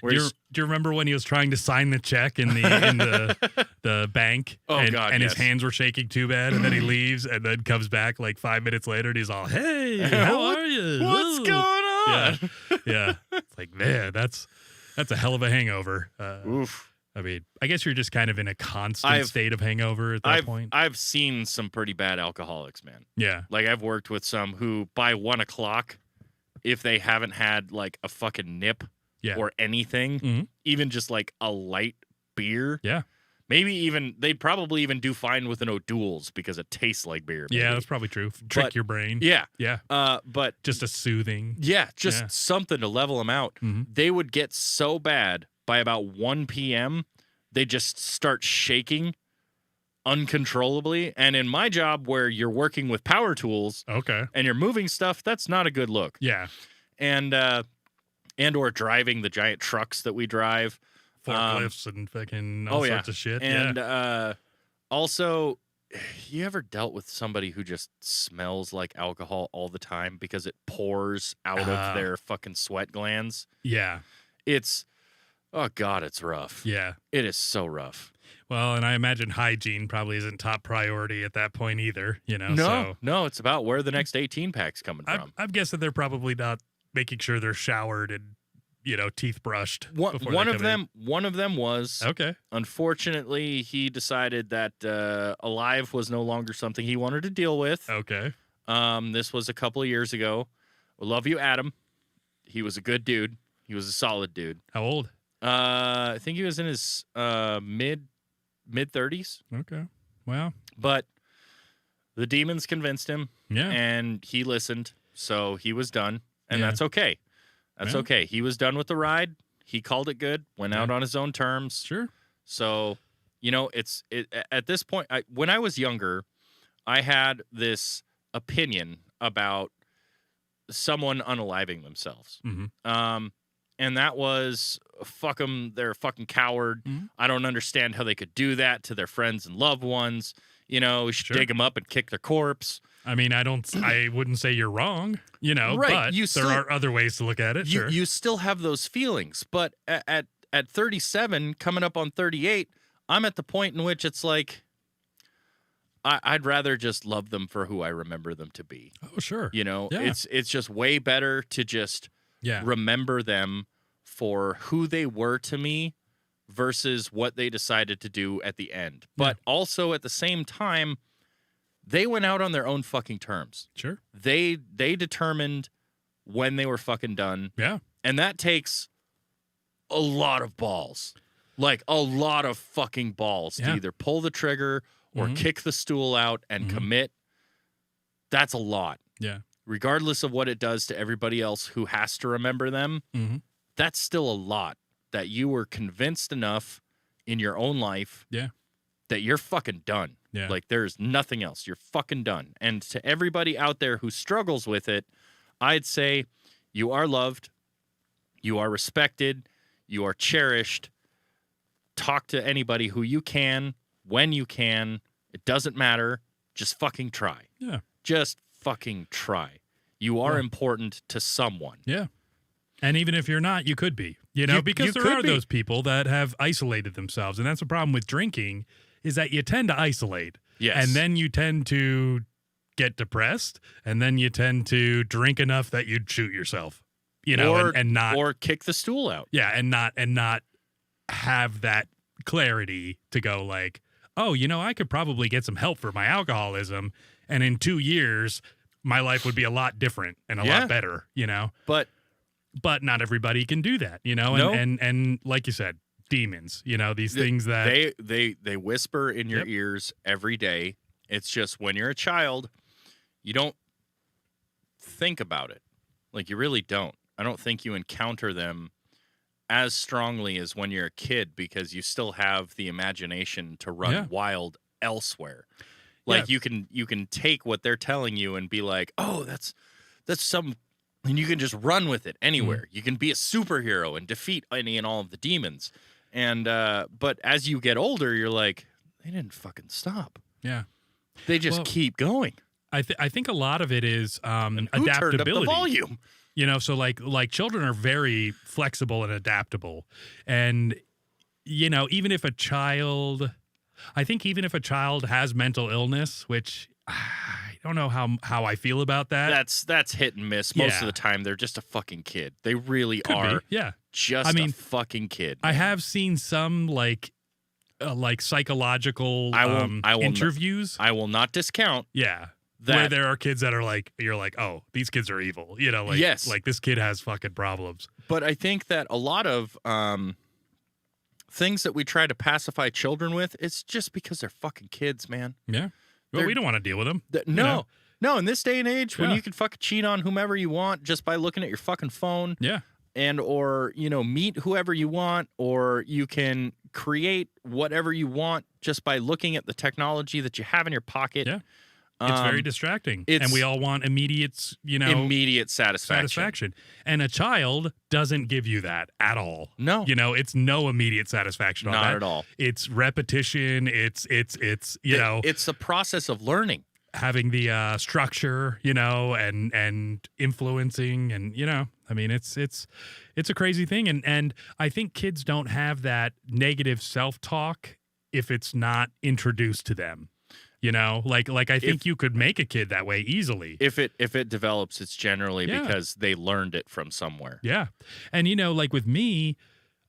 Where Do he's- you remember when he was trying to sign the check in the bank? Oh, and, God, and yes. his hands were shaking too bad, and then he leaves, and then comes back like 5 minutes later, and he's all, "Hey, how are you? What's Ooh." going on? Yeah. It's like, man, that's a hell of a hangover. Oof. I mean, I guess you're just kind of in a constant state of hangover at that point. I've seen some pretty bad alcoholics, man. Yeah. Like I've worked with some who by 1 o'clock, if they haven't had like a fucking nip or anything, Mhm. even just like a light beer. Yeah. Maybe they'd probably even do fine with an O'Doul's because it tastes like beer. Maybe. Yeah, that's probably true. Trick But- your brain. Yeah. Yeah. But Just a soothing. yeah, just Yeah. something to level them out. Mhm. They would get so bad by about 1 p.m., they just start shaking uncontrollably. And in my job where you're working with power tools Okay. and you're moving stuff, that's not a good look. Yeah. And or driving the giant trucks that we drive. Forklifts and fucking all sorts of shit. And also you ever dealt with somebody who just smells like alcohol all the time because it pours out of their fucking sweat glands? Yeah. It's, oh God, it's rough. Yeah. It is so rough. Well, and I imagine hygiene probably isn't top priority at that point either, No, it's about where the next 18 pack's coming from. I'm guessing they're probably not making sure they're showered and, teeth brushed. One of them was. Okay. Unfortunately, he decided that alive was no longer something he wanted to deal with. Okay. This was a couple of years ago. We love you, Adam. He was a good dude. He was a solid dude. How old? I think he was in his mid 30s. Okay. Wow. But the demons convinced him. Yeah. And he listened. So he was done. And Yeah. that's okay. That's Yeah. okay. He was done with the ride. He called it good. Went out on his own terms. Sure. So, it's at this point, when I was younger, I had this opinion about someone unaliving themselves. Mm-hmm. And that was, fuck them, they're a fucking coward. Mhm. I don't understand how they could do that to their friends and loved ones. We should Sure. dig them up and kick their corpse. I mean, I wouldn't say you're wrong, Right, but there are other ways to look at it. Sure. You still have those feelings. But at 37, coming up on 38, I'm at the point in which it's like, I'd rather just love them for who I remember them to be. Oh, sure. Yeah. It's just way better to just Yeah. remember them for who they were to me versus what they decided to do at the end. But also at the same time, they went out on their own fucking terms. Sure. They determined when they were fucking done. Yeah. And that takes a lot of balls. Like a lot of fucking balls to either pull the trigger or kick the stool out and commit. That's a lot. Yeah. Regardless of what it does to everybody else who has to remember them, that's still a lot that you were convinced enough in your own life that you're fucking done. Yeah. Like there's nothing else. You're fucking done. And to everybody out there who struggles with it, I'd say you are loved, you are respected, you are cherished. Talk to anybody who you can, when you can. It doesn't matter. Just fucking try. Yeah. Just fucking try. You are important to someone. Yeah. And even if you're not, you could be, because there could are be. those people that have isolated themselves. And that's the problem with drinking is that you tend to isolate. Yes. And then you tend to get depressed. And then you tend to drink enough that you'd shoot yourself, and not. Or kick the stool out. Yeah. And not have that clarity to go like, oh, I could probably get some help for my alcoholism. And in 2 years, my life would be a lot different and a lot better, But not everybody can do that, and like you said, demons, these things that they whisper in your ears every day. It's just when you're a child, you don't think about it. Like you really don't. I don't think you encounter them as strongly as when you're a kid because you still have the imagination to run wild elsewhere. Like you can take what they're telling you and be like, "Oh, that's some," and you can just run with it anywhere. You can be a superhero and defeat any and all of the demons. And but as you get older, you're like, they didn't fucking stop. Yeah, they just keep going. I think a lot of it is And who adaptability. turned up the volume? So like children are very flexible and adaptable, and even if a child. I think even if a child has mental illness, which I don't know how I feel about that. That's hit and miss. Most of the time, they're just a fucking kid. They really are. Yeah. Just a fucking kid. I have seen some like psychological interviews. I will not discount. Yeah. That, where there are kids that are like, you're like, oh, these kids are evil. Yes. Like this kid has fucking problems. But I think that a lot of things that we try to pacify children with, it's just because they're fucking kids, man. Yeah. Well, we don't want to deal with them. No, in this day and age, when you can fucking cheat on whomever you want just by looking at your fucking phone. Yeah. And or, meet whoever you want, or you can create whatever you want just by looking at the technology that you have in your pocket. Yeah. It's very distracting. And we all want immediate, immediate satisfaction. And a child doesn't give you that at all. No. It's no immediate satisfaction on that. Not at all. It's repetition. It's the process of learning. Having the structure, and influencing, and I mean, it's a crazy thing, and I think kids don't have that negative self-talk if it's not introduced to them. Like I think you could make a kid that way easily. If it develops, it's generally because they learned it from somewhere. Yeah, and like with me,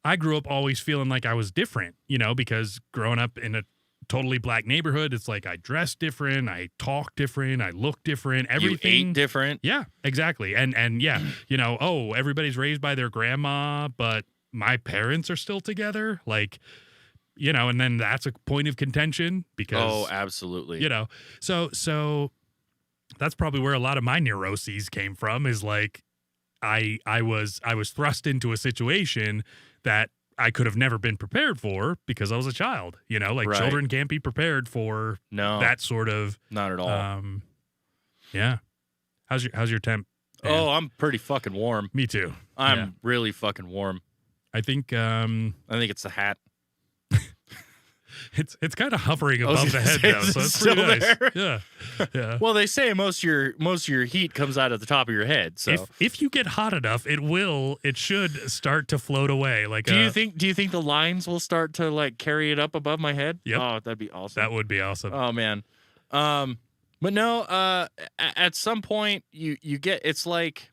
I grew up always feeling like I was different. Because growing up in a totally black neighborhood, it's like I dress different, I talk different, I look different, everything. You ate different. Yeah, exactly. And yeah, everybody's raised by their grandma, but my parents are still together. Like, and then that's a point of contention because absolutely. So that's probably where a lot of my neuroses came from, is like I was thrust into a situation that I could have never been prepared for because I was a child, Right. Children can't be prepared for that sort of. Not at all. Yeah. How's your temp? Dan? Oh, I'm pretty fucking warm. Me too. I'm really fucking warm. I think it's the hat. it's kind of hovering above the head though, so it's pretty nice. There? Yeah. Well, they say most of your heat comes out of the top of your head. So if you get hot enough, it should start to float away. Like, do you think the lines will start to like carry it up above my head? Yep. Oh, that'd be awesome. That would be awesome. Oh man. But no, at some point you get it's like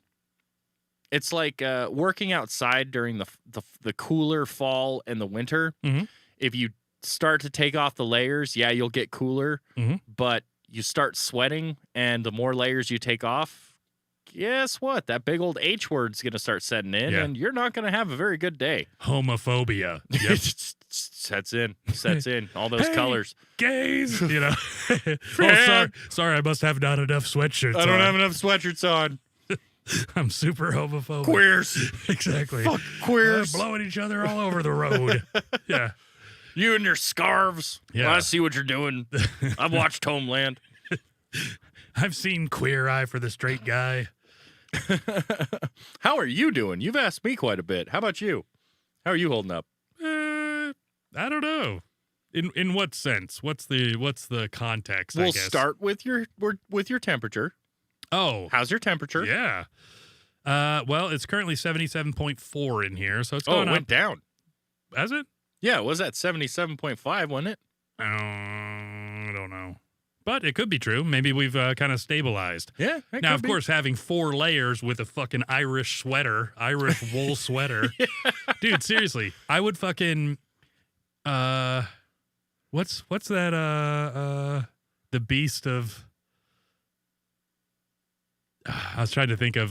working outside during the cooler fall and the winter. Mm-hmm. If you start to take off the layers, you'll get cooler, but you start sweating, and the more layers you take off, guess what? That big old H word's going to start setting in, and you're not going to have a very good day. Homophobia. Yep. Sets in. All those colors. Gays, sorry, I must have not enough sweatshirts I don't have enough sweatshirts on. I'm super homophobic. Queers. Exactly. Fuck queers. Blowing each other all over the road. Yeah. You and your scarves. Yeah. Well, I see what you're doing. I've watched Homeland. I've seen Queer Eye for the Straight Guy. How are you doing? You've asked me quite a bit. How about you? How are you holding up? I don't know. In what sense? What's the context? We'll I guess? Start with your temperature. Oh, how's your temperature? Yeah. Well, it's currently 77.4 in here, so it's going up. Went down. Has it? Yeah, it was at 77.5, wasn't it? I don't know. But it could be true. Maybe we've kind of stabilized. Yeah. Now, of course, having 4 layers with a fucking Irish wool sweater. Yeah. Dude, seriously, I would fucking what's that the beast of I was trying to think of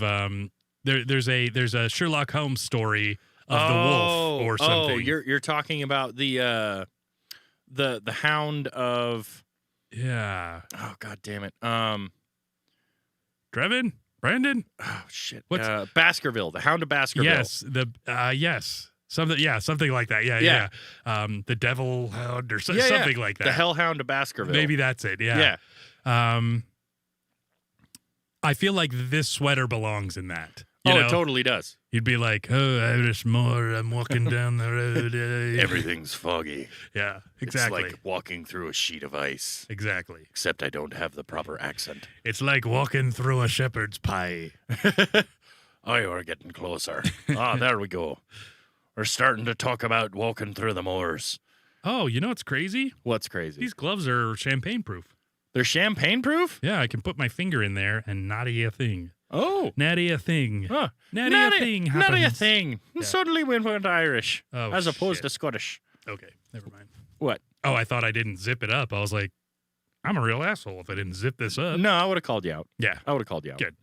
there's a Sherlock Holmes story of the wolf or something. Oh, you're talking about the hound of Oh god damn it. Drevin? Brandon? Oh shit. What's Baskerville, the Hound of Baskerville. Yes, yes. Something like that. Yeah. The Devil Hound or something like that. The Hellhound of Baskerville. Maybe that's it. Yeah. I feel like this sweater belongs in that. It totally does. You'd be like, I'm walking down the road. Everything's foggy. Yeah, exactly. It's like walking through a sheet of ice. Exactly. Except I don't have the proper accent. It's like walking through a shepherd's pie. Oh, you're getting closer. There we go. We're starting to talk about walking through the moors. Oh, you know what's crazy? What's crazy? These gloves are champagne proof. They're champagne proof? Yeah, I can put my finger in there and not a thing. Oh. Natty a thing. Huh. Natty a thing happens. Natty a thing. Yeah. Suddenly we went Irish. Oh, as opposed shit. to Scottish. Okay, never mind. What? Oh, I thought I didn't zip it up. I was like, I'm a real asshole if I didn't zip this up. No, I would have called you out. Yeah. I would have called you out. Good.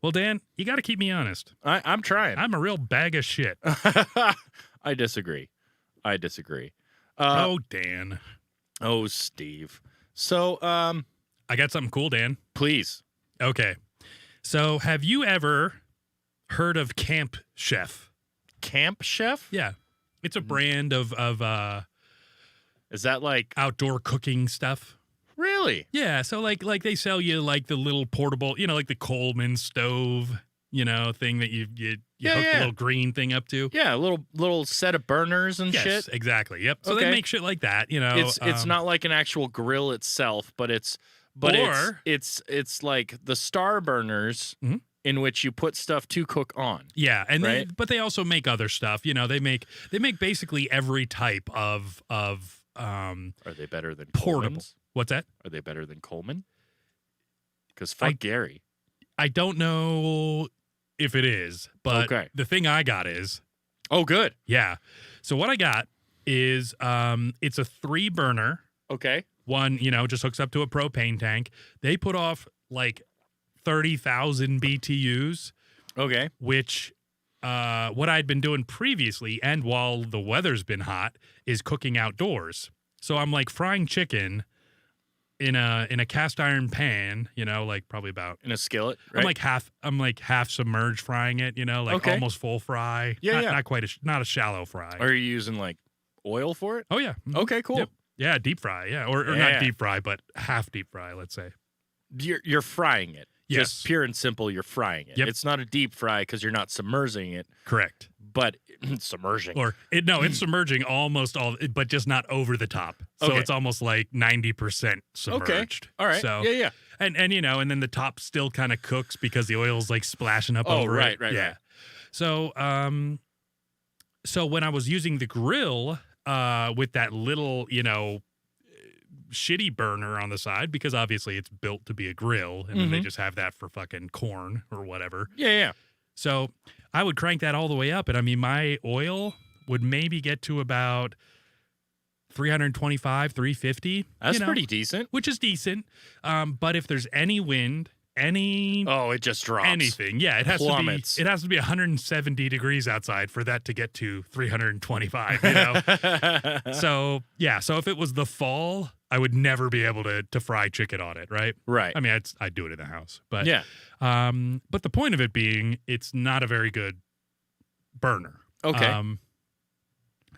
Well, Dan, you got to keep me honest. I'm trying. I'm a real bag of shit. I disagree. Oh, Dan. Oh, Steve. So, I got something cool, Dan. Please. Okay. So, have you ever heard of Camp Chef? Camp Chef? Yeah. It's a brand of Is that like outdoor cooking stuff. Really? Really? Yeah, so like they sell you like the little portable, like the Coleman stove, thing that you Yeah, hook the yeah. little green thing up to. Yeah, a little set of burners and Yes, shit. exactly. Yep. So they Okay. make shit like that, It's not like an actual grill itself, but it's like the star burners Mhm. in which you put stuff to cook on. Yeah, and Right? but they also make other stuff. They make basically every type of Are they better than portable. Coleman's? What's that? Are they better than Coleman? Because I- fuck Gary. I don't know if it is, but Okay. the thing I got is Oh, good. yeah. So what I got is it's a 3 burner. Okay. One, just hooks up to a propane tank. They put off like 30,000 BTUs, Okay. which what I'd been doing previously, and while the weather's been hot, is cooking outdoors. So I'm like frying chicken in a cast iron pan, like probably about In a skillet, right? I'm like half submerged frying it, like Okay. almost full fry. Yeah, yeah. Not quite not a shallow fry. Are you using like oil for it? Oh yeah. Mhm. Okay, cool. Yep. Yeah, deep fry. Yeah, or Yeah. not deep fry, but half deep fry. Let's say. You're frying it. Yes. Just pure and simple, you're frying it. Yep. It's not a deep fry because you're not submerging it, Correct. but submerging. Or it's submerging almost all, but just not over the top. So Okay. it's almost like 90% submerged. All right. So yeah. and and then the top still kind of cooks because the oil's like splashing up Oh, over right, it. right, Yeah. right. So so when I was using the grill with that little, shitty burner on the side, because obviously it's built to be a grill, and then they Mhm. just have that for fucking corn or whatever. Yeah. So I would crank that all the way up, and I mean, my oil would maybe get to about 325, 350. That's pretty decent. Which is decent. But if there's any wind, Oh, it just drops. anything, yeah, it has Plummets. to be. It has to be 170 degrees outside for that to get to 325. So yeah, so if it was the fall, I would never be able to fry chicken on it, right? Right. I mean, I'd do it in the house, but Yeah. But the point of it being, it's not a very good burner. Okay.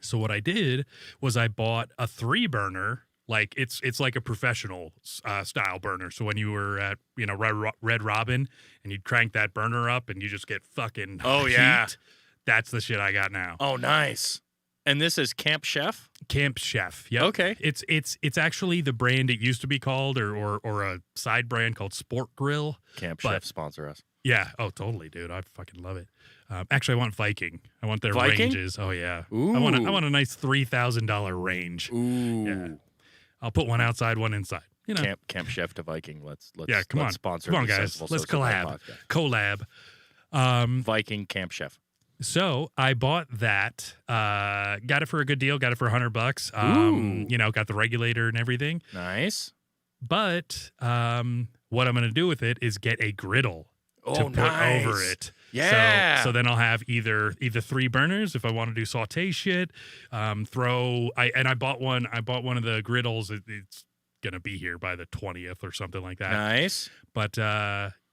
So what I did was I bought a 3 burner. Like it's like a professional style burner. So when you were at Red Robin and you'd crank that burner up and you just get fucking yeah. heat, that's the shit I got now. Oh, nice. And this is Camp Chef? Camp Chef. Yep. Okay. It's actually the brand it used to be called, or a side brand called Sport Grill. Camp But- Chef sponsor us. Yeah. Oh, totally, dude. I fucking love it. Actually, I want Viking. I want their Viking? ranges. Oh yeah. Ooh. I want a nice $3,000 range. Ooh. Yeah. I'll put one outside, one inside. Camp Chef to Viking. Let's Yeah, come on. sponsor. Come on, the guys. Sensible Let's Sociopath collab. podcast. Collab. Viking Camp Chef. So I bought that. Got it for a good deal. Got it for $100. Ooh. Got the regulator and everything. Nice. But what I'm gonna do with it is get a griddle to put nice. over it. Yeah. So then I'll have either 3 burners if I want to do saute shit. I bought one. I bought one of the griddles. It's gonna be here by the 20th or something like that. Nice. But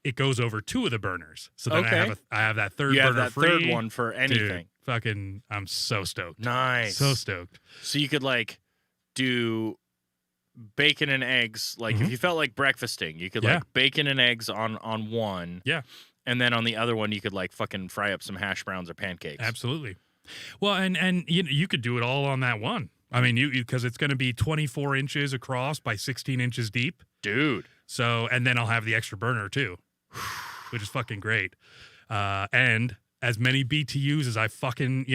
it goes over 2 of the burners. So then Okay. I have that third You burner have that free. third one for anything. Dude, fucking, I'm so stoked. Nice. So stoked. So you could like do bacon and eggs. Like Mhm. if you felt like breakfasting, you could Yeah. like bacon and eggs on one. Yeah. And then on the other one, you could like fucking fry up some hash browns or pancakes. Absolutely. Well, and you could do it all on that one. I mean, because it's going to be 24 inches across by 16 inches deep. Dude. So, and then I'll have the extra burner too, which is fucking great. And as many BTUs as I fucking,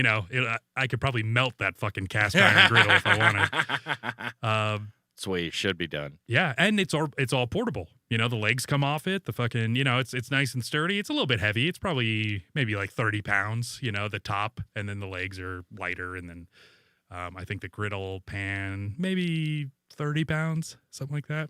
I could probably melt that fucking cast iron griddle if I wanted. That's the way it should be done. Yeah, and it's all portable. The legs come off it. The fucking, it's nice and sturdy. It's a little bit heavy. It's probably maybe like 30 pounds. The top, and then the legs are lighter, and then I think the griddle pan maybe 30 pounds, something like that.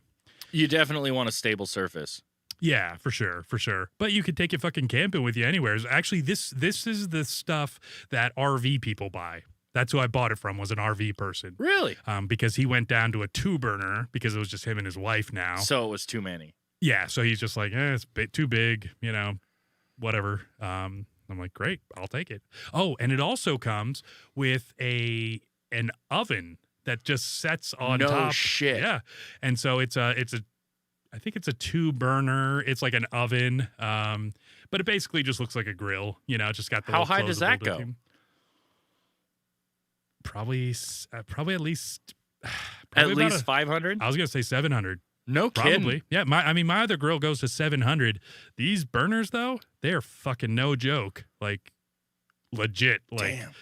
You definitely want a stable surface. Yeah, for sure. But you could take it fucking camping with you anywhere. Actually, this is the stuff that RV people buy. That's who I bought it from, was an RV person. Really? Because he went down to a 2 burner because it was just him and his wife now. So it was too many. Yeah, so he's just like, it's too big, whatever. I'm like, great, I'll take it. Oh, and it also comes with an oven that just sets on No top. shit. Yeah. And so I think it's a 2-burner. It's like an oven. But it basically just looks like a grill. You know, it's just got the How little high does that closable go? thing. Probably at least At about least 500? I was gonna say 700. No kidding. Probably. Yeah. My other grill goes to 700. These burners though, they're fucking no joke. Like legit. Damn.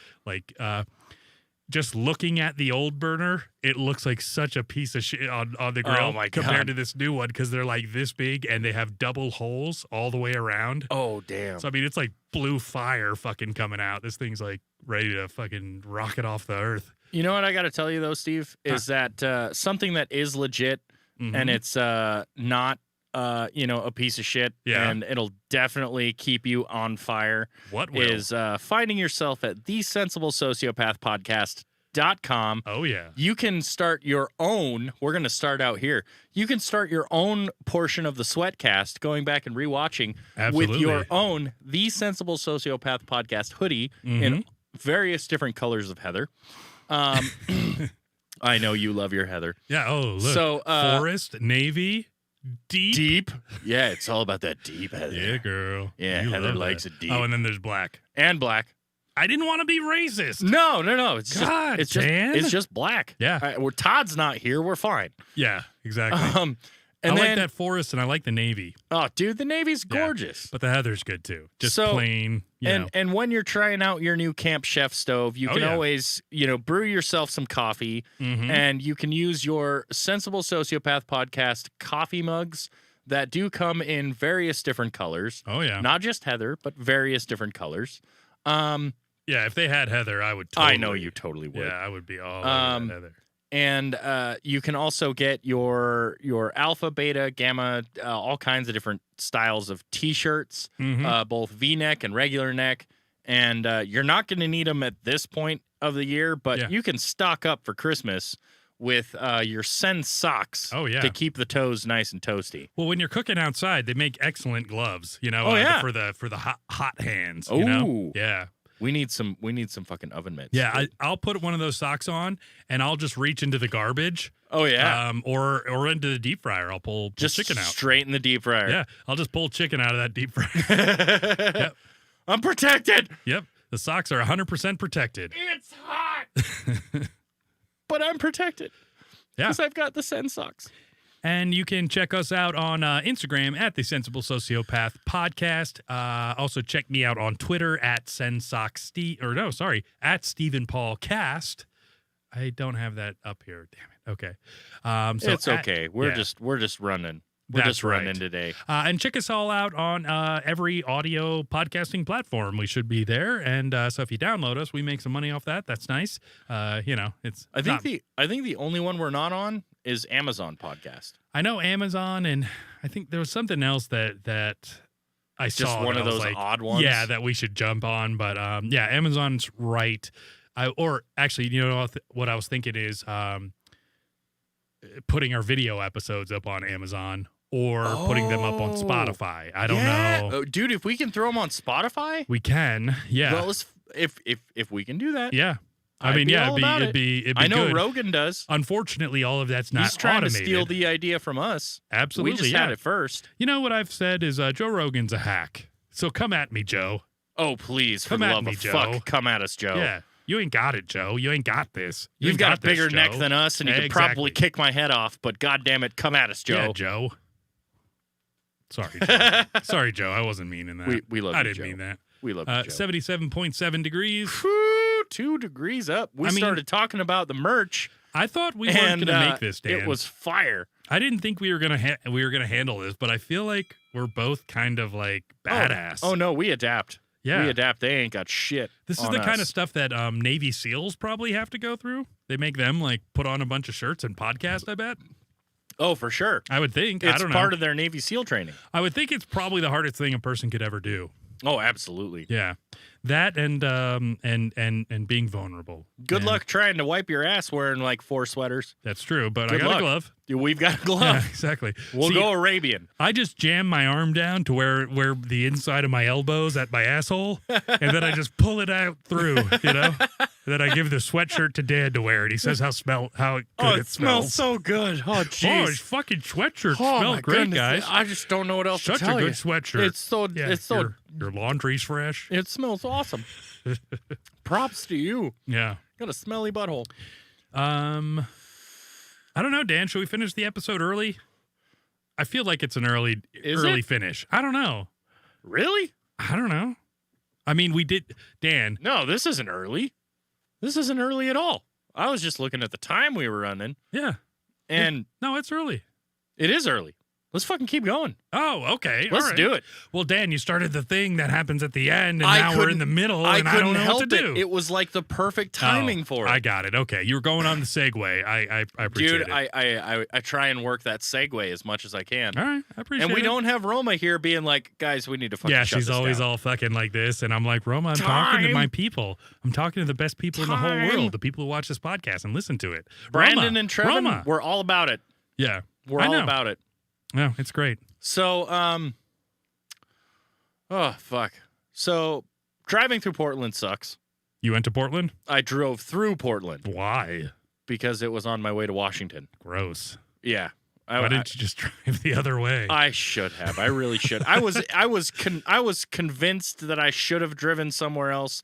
Just looking at the old burner, it looks like such a piece of shit on the grill Oh, my compared God. to this new one because they're like this big and they have double holes all the way around. Oh, damn. So, I mean, it's like blue fire fucking coming out. This thing's like ready to fucking rocket off the earth. You know what I got to tell you, though, Steve, is that something that is legit and it's not, a piece of shit, and it'll definitely keep you on fire. What will? Is finding yourself at thesensibleSociopathPodcast.com. Oh, yeah. You can start your own. We're going to start out here. You can start your own portion of the Sweatcast, going back and rewatching with your own The Sensible Sociopath Podcast hoodie in various different colors of heather. I know you love your heather. Yeah. Oh, look. So, forest, navy, deep. Yeah, it's all about that deep heather. Yeah, girl. Yeah, You Heather love likes that. it deep. Oh, and then there's black. And black. I didn't want to be racist. No. It's God, Dan. it's just black. Yeah. Todd's not here. We're fine. Yeah, exactly. And I then, like that forest and I like the navy. Oh, dude, the navy's gorgeous. But the heather's good too. Just So, plain, you know. And when you're trying out your new Camp Chef stove, you can always, brew yourself some coffee, and you can use your Sensible Sociopath Podcast coffee mugs that do come in various different colors. Oh, yeah. Not just heather, but various different colors. Yeah, if they had heather, I would totally. I know you totally would. Yeah, I would be all over that heather. And you can also get your alpha, beta, gamma, all kinds of different styles of T-shirts, both V-neck and regular neck. And you're not going to need them at this point of the year, but you can stock up for Christmas with your Sen socks to keep the toes nice and toasty. Well, when you're cooking outside, they make excellent gloves, you know, for the hot hands. You know? Yeah. We need some fucking oven mitts. Yeah, I'll put one of those socks on and I'll just reach into the garbage. Oh yeah. Or into the deep fryer. I'll pull chicken out. Straight in the deep fryer. Yeah, I'll just pull chicken out of that deep fryer. Yep. I'm protected. Yep. The socks are 100% protected. It's hot. But I'm protected. Yeah. Because I've got the Sen socks. And you can check us out on Instagram at the Sensible Sociopath Podcast. Also check me out on Twitter at at Stephen Paul Cast. I don't have that up here. Damn it. Okay. So it's okay. We're just running. We're just running today. And check us all out on every audio podcasting platform. We should be there. And so if you download us, we make some money off that. That's nice. It's. I think the only one we're not on is Amazon Podcast. I know Amazon, and I think there was something else that I saw. Just one of those odd ones. Yeah, that we should jump on. But Amazon's right. Or actually, you know what I was thinking is putting our video episodes up on Amazon. Or putting them up on Spotify. I don't know. Oh, dude, if we can throw them on Spotify, we can. Yeah. Well, if we can do that, yeah. It'd be I know good. Rogan does. Unfortunately, all of that's not He's trying automated. to steal the idea from us. Absolutely, we just had it first. You know what I've said is Joe Rogan's a hack. So come at me, Joe. Oh, please, for the love of fuck, come at us, Joe. Yeah. You ain't got it, Joe. You ain't got this. You've got a bigger neck than us, and you can probably kick my head off, but goddamn it, come at us, Joe. Yeah, Joe. Sorry, Joe. Sorry, Joe. I wasn't meaning that. We love you, I didn't Joe. mean that. We love you, Joe. 77.7 degrees. Whew, 2 degrees up. We started talking about the merch. I thought we weren't going to make this, Dan. It was fire. I didn't think we were going to handle this, but I feel like we're both kind of like badass. Oh no, we adapt. Yeah. We adapt. They ain't got shit. This is the kind of stuff that Navy SEALs probably have to go through. They make them like put on a bunch of shirts and podcast, I bet. Oh, for sure. I would think. It's I don't know. part of their Navy SEAL training. I would think it's probably the hardest thing a person could ever do. Oh, absolutely. Yeah. That and being vulnerable. Good luck trying to wipe your ass wearing like 4 sweaters. That's true, but Good I got luck. a glove. We've got a glove. Yeah, exactly. We'll go Arabian. I just jam my arm down to where the inside of my elbows at my asshole, and then I just pull it out through, you know? Then I give the sweatshirt to Dad to wear, and he says how good it smells. so good. Oh, Oh, jeez. his fucking sweatshirt Oh, smells my great, goodness. guys. I just don't know what else Such to tell a good you. sweatshirt. It's so. Yeah, it's so. your laundry's fresh. It smells awesome. Props to you. Yeah. Got a smelly butthole. I don't know, Dan. Should we finish the episode early? I feel like it's an early it? finish. I don't know. Really? I don't know. I mean, we did, Dan. No, this isn't early. This isn't early at all. I was just looking at the time we were running, Yeah. and No, it's early. it is early. Let's fucking keep going. Oh, okay. Let's all right. do it. Well, Dan, you started the thing that happens at the end, and I now we're in couldn't- the middle, I and I couldn't don't know help what to do. it. It was like the perfect timing for it. I got it. Okay, you were going on the segue. I appreciate Dude, it. I try and work that segue as much as I can. All right, I appreciate it. And we don't have Roma here being like, guys, we need to fucking Yeah, shut she's this always down. all fucking like this, and I'm like, Roma, I'm talking to Time. my people. I'm talking to the best people in the whole Time. world, the people who watch this podcast and listen to it. Brandon Roma, and Trevin, Roma. we're all about it. Yeah, We're I all know. about it. No, it's great. So, oh, fuck. So, driving through Portland sucks. You went to Portland? I drove through Portland Why? because it was on my way to Washington. Gross. Yeah. Why didn't you just drive the other way? I should have. I really should. I was convinced that I should have driven somewhere else.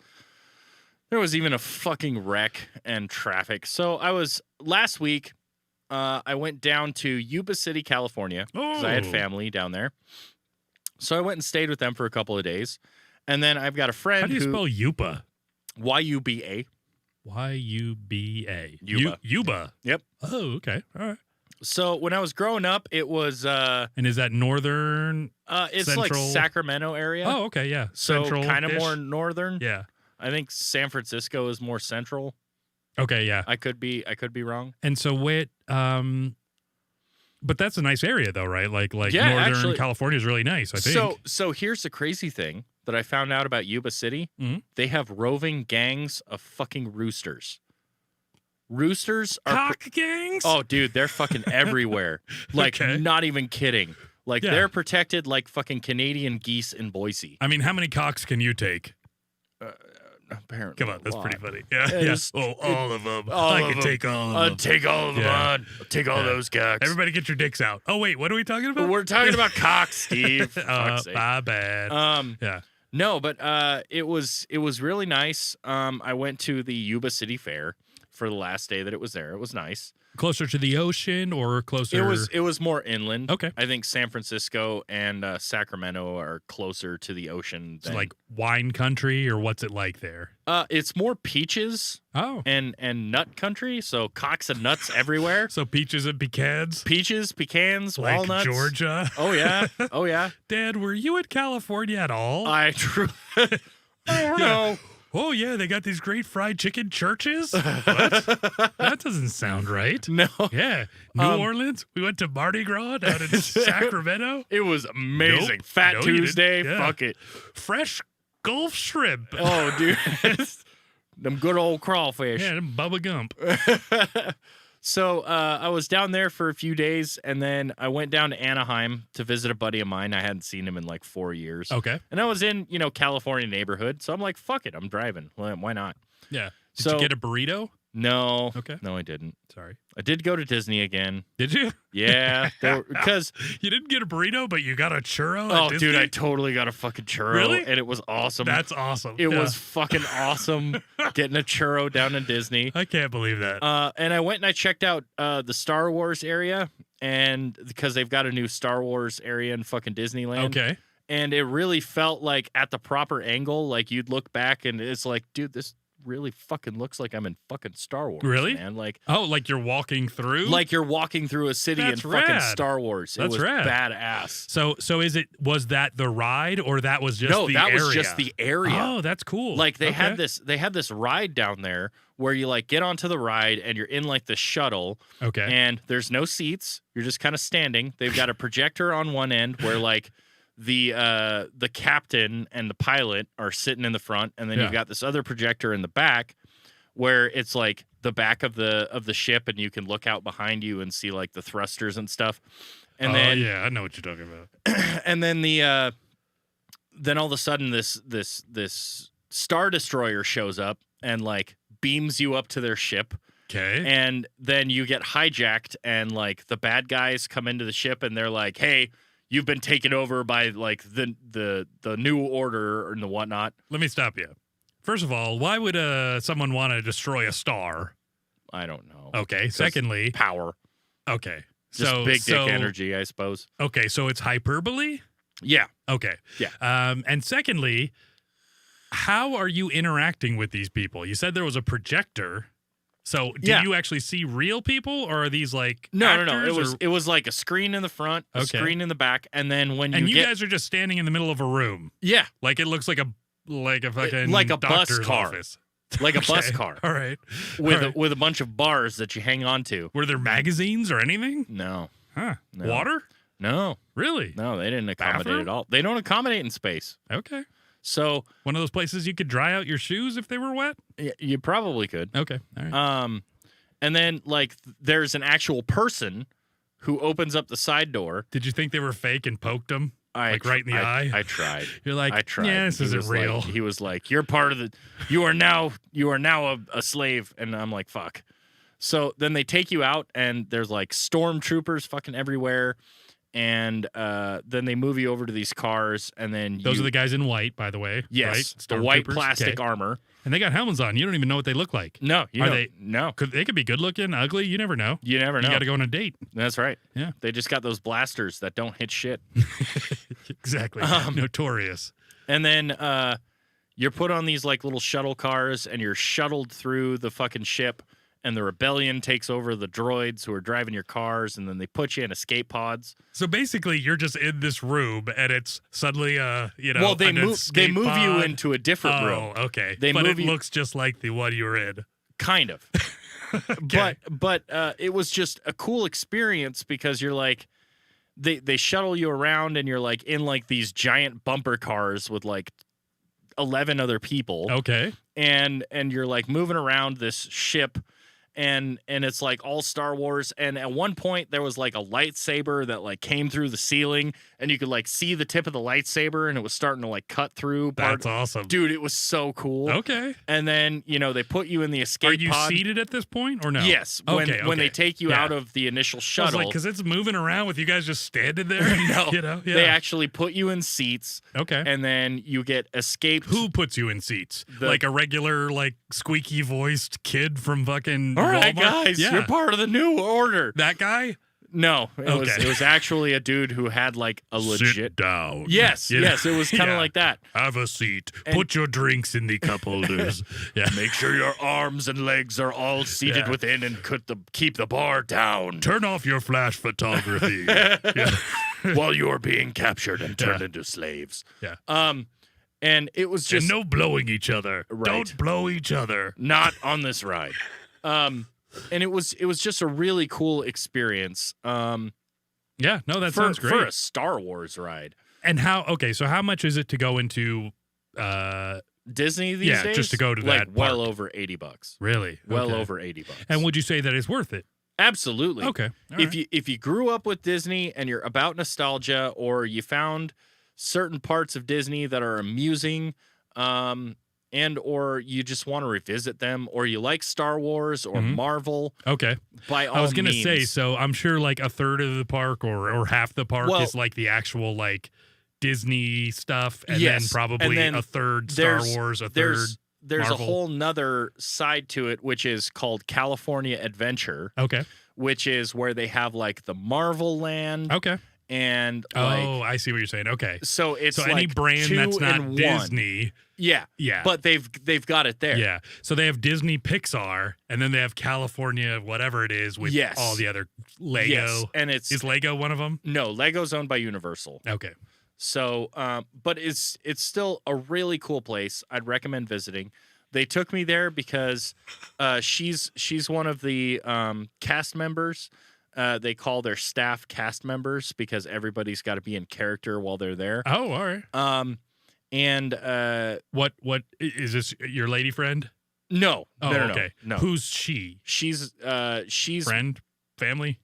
There was even a fucking wreck and traffic. So last week, I went down to Yuba City, California, because I had Oh. family down there. So I went and stayed with them for a couple of days. And then I've got a friend How do you spell Yuba? YUBA. Yuba. Yuba. Yuba. Yep. Oh, okay. All right. So when I was growing up, it was And is that northern? it's Central- like Sacramento area. Oh, okay. Yeah. so Central. kind of more northern. Yeah. I think San Francisco is more central. Okay. Yeah. I could be wrong. And so what? But that's a nice area, though, right? Like Yeah, northern actually- California is really nice. I think. So here's the crazy thing that I found out about Yuba City. Mhm. They have roving gangs of fucking roosters. Roosters are Cock gangs. oh, dude, they're fucking everywhere. Like, Okay. not even kidding. Like, Yeah. they're protected like fucking Canadian geese in Boise. I mean, how many cocks can you take? Apparently, Come on, that's a pretty lot. funny. Yeah. Yeah, Yeah. just- Oh, all of them. all I of can them. take all of I'll them. take all of them Yeah. on. I'll take all Yeah. those cocks. Everybody, get your dicks out. Oh wait, what are we talking about? We're talking about cocks, Steve. For fuck's sake. My bad. Yeah. No, but it was really nice. I went to the Yuba City Fair for the last day that it was there. It was nice. Closer to the ocean or closer? It was more inland. Okay. I think San Francisco and Sacramento are closer to the ocean It's than like wine country, or what's it like there? it's more peaches Oh, and nut country, so cocks and nuts everywhere. so peaches and pecans, Peaches, pecans, like walnuts. Georgia. Oh yeah. Oh yeah. Dad, were you in California at all? I don't know. Oh yeah, they got these great fried chicken churches. What? That doesn't sound right. No. Yeah, New Um, Orleans. We went to Mardi Gras down in Sacramento. It was amazing. Nope. Fat No, you didn't. Tuesday. Yeah. Fuck it. Fresh Gulf shrimp. Oh, dude. Them good old crawfish. Yeah, them Bubba Gump. So I was down there for a few days, and then I went down to Anaheim to visit a buddy of mine. I hadn't seen him in like 4 years. Okay. And I was in, California neighborhood. So I'm like, fuck it. I'm driving. Well, why not? Yeah. Did So- you get a burrito? No. Okay. No, I didn't. Sorry. I did go to Disney again. Did you? Yeah. Because, You didn't get a burrito, but you got a churro. oh, at dude, Disney? I totally got a fucking churro. Really? And it was awesome. That's awesome. It Yeah. was fucking awesome getting a churro down in Disney. I can't believe that. And I went and I checked out the Star Wars area, and because they've got a new Star Wars area in fucking Disneyland. Okay. And it really felt like at the proper angle, like you'd look back and it's like, dude, this really fucking looks like I'm in fucking Star Wars. Really? Man. Like Like you're walking through? like you're walking through a city That's in fucking rad. Star Wars. That's it was rad. badass. So was that the ride, or that was just No, the that area? was just the area. Oh, that's cool. Like they had Okay. this ride down there where you like get onto the ride and you're in like the shuttle. Okay. And there's no seats. You're just kind of standing. They've got a projector on one end where like the captain and the pilot are sitting in the front, and then Yeah. you've got this other projector in the back where it's like the back of the ship, and you can look out behind you and see like the thrusters and stuff. And then yeah, I know what you're talking about. and then then all of a sudden this Star Destroyer shows up and like beams you up to their ship. Okay. And then you get hijacked, and like the bad guys come into the ship, and they're like, "Hey, you've been taken over by like the new order and the whatnot." Let me stop you. First of all, why would someone want to destroy a star? I don't know. Okay. Secondly, power. Okay. Just big dick energy, I suppose. Okay, so it's hyperbole? Yeah. Okay. Yeah. And secondly, how are you interacting with these people? You said there was a projector. So do you actually see real people, or are these like No. actors, It was like a screen in the front, a screen in the back, and then when you guys are just standing in the middle of a room. Yeah. Like it looks like a fucking like a bus doctor's car. office. Like a bus car. All right. With a bunch of bars that you hang on to. Were there magazines or anything? No. Huh. No. Water? No. Really? No, they didn't accommodate Bathroom? at all. They don't accommodate in space. Okay. So one of those places you could dry out your shoes if they were wet? you probably could. Okay. All right. And then like there's an actual person who opens up the side door. Did you think they were fake and poked them? Right in the eye? I tried. You're like, I tried. Yeah, this isn't real. He was like, "You're part of the. You are now a slave," and I'm like, "Fuck." So then they take you out, and there's like stormtroopers fucking everywhere, and then they move you over to these cars, and then those are the guys in white, by the way. Yes, right? the white Stormtroopers? plastic Okay. armor, and they got helmets on. You don't even know what they look like. No, No, They could be good looking, ugly. You never know. you never know. You got to go on a date. That's right. Yeah, they just got those blasters that don't hit shit. exactly. Notorious. And then you're put on these like little shuttle cars, and you're shuttled through the fucking ship, and the rebellion takes over the droids who are driving your cars, and then they put you in escape pods. So basically, you're just in this room, and it's suddenly Well, they move you into a different room. Oh, okay. But it looks just like the one you were in. Kind of. Okay. But it was just a cool experience because you're like, they shuttle you around, and you're like in like these giant bumper cars with like 11 other people. Okay. And you're like moving around this ship, and it's like all Star Wars. And at one point there was like a lightsaber that like came through the ceiling, and you could like see the tip of the lightsaber, and it was starting to like cut through. That's awesome. Dude, it was so cool. Okay. And then, they put you in the escape Are you pod. seated at this point or no? Yes. When they take you out of the initial shuttle. Because it's moving around with you guys just standing there. No. They actually put you in seats. Okay. And then you get escaped. Who puts you in seats? Like a regular, like, squeaky voiced kid from fucking All right, Walmart? guys, you're part of the new order. That guy? No, it was actually a dude who had like a legit. Sit down. Yes, it was kind of like that. Have a seat. Put your drinks in the cup holders. Yeah. Make sure your arms and legs are all seated within, and keep the bar down. Turn off your flash photography while you're being captured and turned into slaves. Yeah. And it was just no blowing each other. Right. Don't blow each other. Not on this ride. And it was just a really cool experience. Yeah, no, that sounds great. For a Star Wars ride. And so how much is it to go into Disney these days? Just to go to like that well park. over $80. Really? Well Okay. over $80. And would you say that it's worth it? Absolutely. Okay. All if right. you grew up with Disney and you're about nostalgia, or you found certain parts of Disney that are amusing, and or you just want to revisit them, or you like Star Wars or Marvel. Okay. By all I was going to means. say, so I'm sure like a third of the park or half the park is like the actual like Disney stuff, and then probably a third Star Wars, a third There's Marvel. a whole nother side to it, which is called California Adventure. Okay. Which is where they have like the Marvel Land. Okay. And like, I see what you're saying. Okay. So it's like any brand 2 that's not in 1. Disney. Yeah. Yeah. But they've got it there. Yeah. So they have Disney Pixar, and then they have California, whatever it is, with all the other Lego. Yes. And is Lego one of them? No, Lego's owned by Universal. Okay. So, but it's still a really cool place. I'd recommend visiting. They took me there because she's one of the cast members. They call their staff cast members because everybody's got to be in character while they're there. Oh, all right. And what is this? Your lady friend? No. Oh, no, okay. No. Who's she? She's friend, family.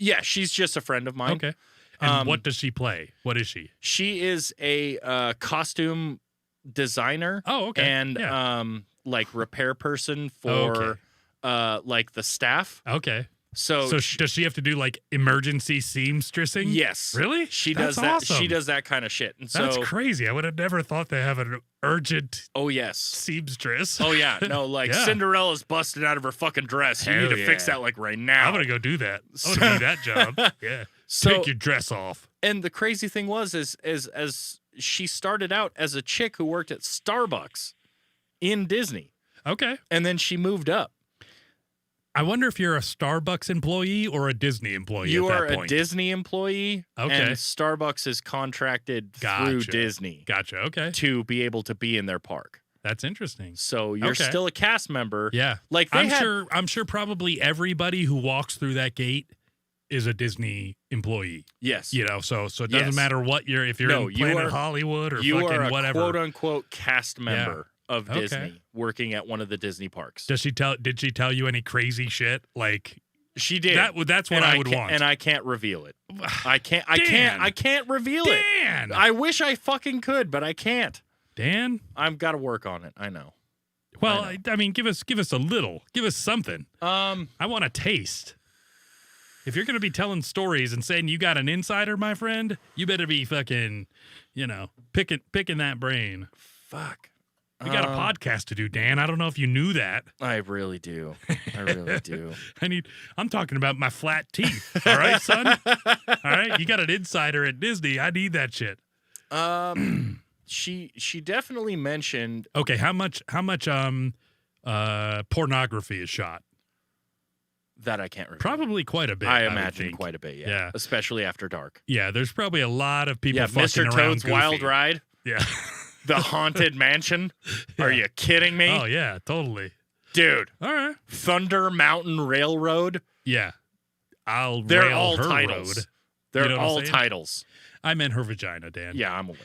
Yeah, she's just a friend of mine. Okay. And what does she play? What is she? She is a costume designer. Oh, okay. And like repair person for like the staff. Okay. So does she have to do like emergency seamstressing? Yes. Really? She That's does that. awesome. She does that kind of shit. And so That's crazy. I would have never thought they have an urgent oh yes. seamstress. Oh yeah. No, like Yeah. Cinderella's busted out of her fucking dress. You Hell need to fix yeah. that like right now. I'm gonna go do that. I want to do that job. Yeah. So- Take your dress off. And the crazy thing was is as she started out as a chick who worked at Starbucks in Disney. Okay. And then she moved up. I wonder if you're a Starbucks employee or a Disney employee You at are that a point. Disney employee, Okay. and Starbucks is contracted through Gotcha. Disney Gotcha. Okay. to be able to be in their park. That's interesting. So you're Okay. still a cast member. Yeah. Like they I'm sure probably everybody who walks through that gate is a Disney employee. Yes. You know, so it doesn't Yes. matter what if you're No, in you Planet are- Hollywood or You fucking are a whatever. quote unquote cast member of Okay. Disney working at one of the Disney parks. Did she tell you any crazy shit? Like She did. that's what and I would can't- want. And I can't reveal it. I can't reveal Dan. it. I wish I fucking could, but I can't. Dan? I've got to work on it. I know. Well, I I mean, give us a little. Give us something. Um, I want a taste. If you're going to be telling stories and saying you got an insider, my friend, you better be fucking, picking that brain. fuck. We got a podcast to do, Dan. I don't know if you knew that. I really do. I really do. I'm talking about my flat teeth. All right, son? All right? You got an insider at Disney. I need that shit. She definitely mentioned Okay, how much pornography is shot? that I can't reveal. Probably quite a bit. I would imagine think. quite a bit, yeah. Yeah. Especially after dark. Yeah, there's probably a lot of people Yeah, fucking Mr. around Toad's goofy. Wild Ride, Yeah. the Haunted Mansion. Are Yeah. you kidding me? Oh yeah, totally. Dude, All right. Thunder Mountain Railroad. Yeah. I'll They're rail all her titles. road. They're You know what I'm all saying? titles. I meant her vagina, Dan. Yeah, I'm aware.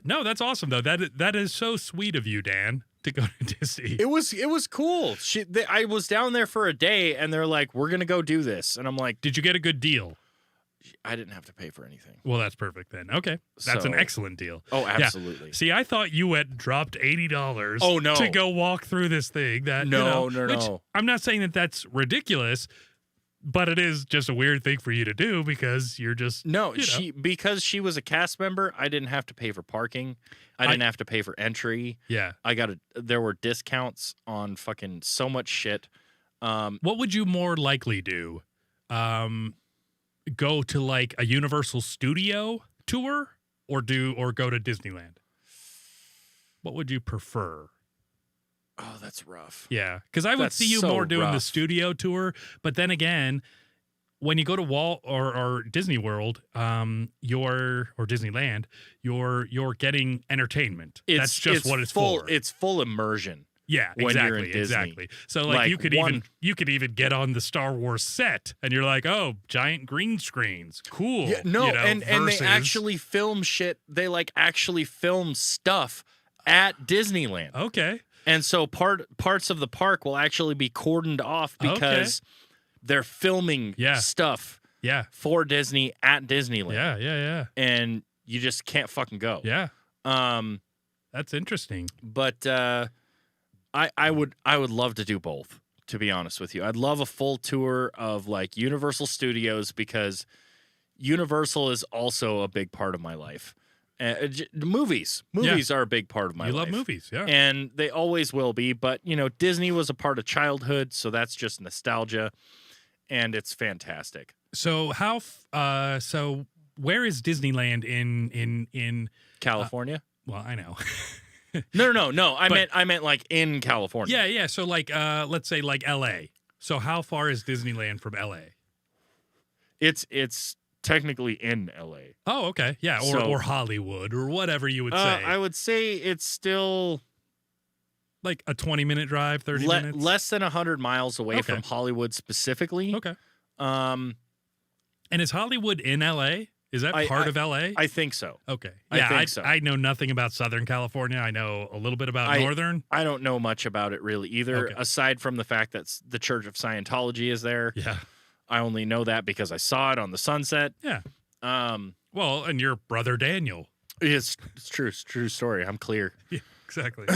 No, that's awesome though. That is so sweet of you, Dan, to go to Disney. It was cool. I was down there for a day, and they're like, "We're gonna go do this," and I'm like, Did you get a good deal? "I didn't have to pay for anything." Well, that's perfect then. Okay. That's an So- excellent deal. Oh, absolutely. See, I thought you had dropped $80 Oh, no. to go walk through this thing. That No, which no. I'm not saying that that's ridiculous, but it is just a weird thing for you to do because you're just No, you know. because she was a cast member, I didn't have to pay for parking. I didn't have to pay for entry. Yeah. There were discounts on fucking so much shit. What would you more likely do? Go to like a Universal Studio tour or go to Disneyland? What would you prefer? Oh, that's rough. Yeah, because I would That's see you so more doing the rough. studio tour, but then again, when you go to Walt or Disney World, or Disneyland, you're getting entertainment. That's just what it's full. for. It's full immersion. Yeah, when you're in exactly, Disney. exactly. So like, you could even get on the Star Wars set, and you're like, oh, giant green screens, cool. Yeah, no, you know, and they versus- actually film shit. They like actually film stuff at Disneyland. okay, And so parts of the park will actually be cordoned off because they're filming stuff yeah, for Disney at Disneyland. yeah, And you just can't fucking go. yeah. Um, That's interesting. but I would love to do both, to be honest with you. I'd love a full tour of like Universal Studios because Universal is also a big part of my life. Movies are a big part of my life. You love movies, yeah. And they always will be, but Disney was a part of childhood, so that's just nostalgia, and it's fantastic. So so where is Disneyland in California? well, I know. No. I But- meant like in California. Yeah. So like let's say like LA. So how far is Disneyland from LA? It's technically in LA. Oh, okay. Yeah, or Hollywood or whatever you would say. I would say it's still like a 20-minute drive, 30 minutes. less than 100 miles away Okay. from Hollywood specifically. Okay. Um, And is Hollywood in LA? Is that part of LA? I think so. okay. I Yeah, think so. I know nothing about Southern California. I know a little bit about Northern. I don't know much about it really either, Okay. aside from the fact that the Church of Scientology is there. Yeah. I only know that because I saw it on the sunset. Yeah. Um, Well, and your brother Daniel. it's true. It's a true story. I'm clear. Yeah. exactly.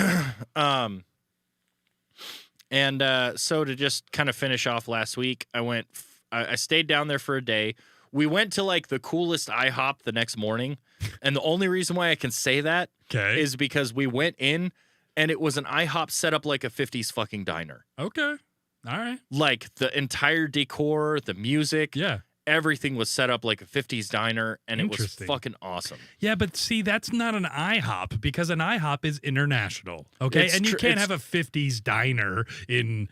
So to just kind of finish off last week, I stayed down there for a day. We went to like the coolest IHOP the next morning. And the only reason why I can say that is because we went in and it was an IHOP set up like a 50s fucking diner. Okay. All right. Like the entire decor, the music. Yeah. Everything was set up like a 50s diner, and it was fucking awesome. Yeah, but see, that's not an IHOP because an IHOP is international, okay? And you can't have a 50s diner in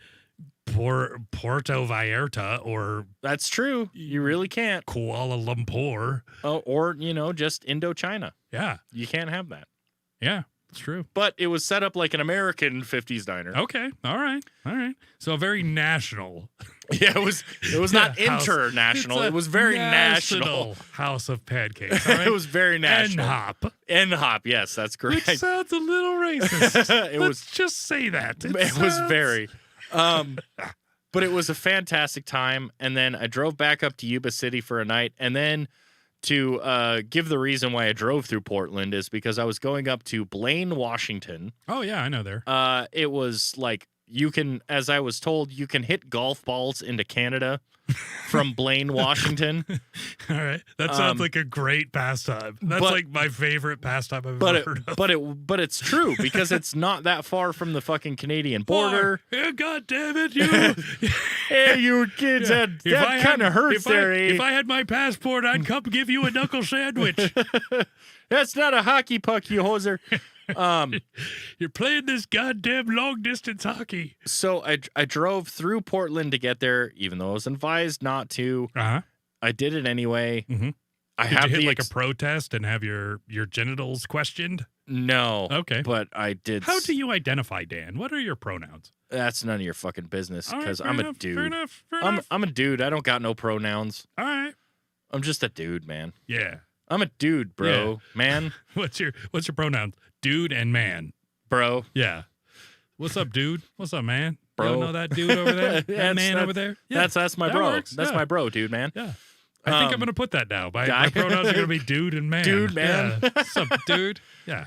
Puerto Vallarta or... That's true. You really can't. Kuala Lumpur. Oh, or, just Indochina. Yeah. You can't have that. Yeah. That's true. But it was set up like an American 50s diner. Okay. All right. So very national. Yeah, it was not international. It was very national. House of pancakes. All right? It was very national. NHOP. Yes, that's correct. Which sounds a little racist. Let's just say that. It was very. But it was a fantastic time. And then I drove back up to Yuba City for a night. And then to give the reason why I drove through Portland is because I was going up to Blaine, Washington. Oh, yeah, I know there. It was like as I was told, you can hit golf balls into Canada from Blaine, Washington. All right. That sounds like a great pastime. That's like my favorite pastime I've ever heard of. But it's true because it's not that far from the fucking Canadian border. Yeah, God damn it, you. Hey, you kids, that kind of hurts there, eh? If I had my passport, I'd come give you a knuckle sandwich. That's not a hockey puck, you hoser. You're playing this goddamn long distance hockey. So I drove through Portland to get there, even though I was advised not to. Uh-huh. I did it anyway. Mm-hmm. Did you hit like a protest and have your genitals questioned? No. Okay. But I did. How do you identify, Dan? What are your pronouns? That's none of your fucking business because I'm a dude. Fair enough. I'm a dude. I don't got no pronouns. All right. I'm just a dude, man. Yeah. I'm a dude, bro. Yeah. Man. What's your pronouns? Dude and man. Bro. Yeah. What's up, dude? What's up, man? Bro. You don't know that dude over there? That man over there? Yeah. That's my bro. Works. That's my bro, dude, man. Yeah. I think I'm going to put that now. My pronouns are going to be dude and man. Dude, man. Yeah. What's up, dude? Yeah.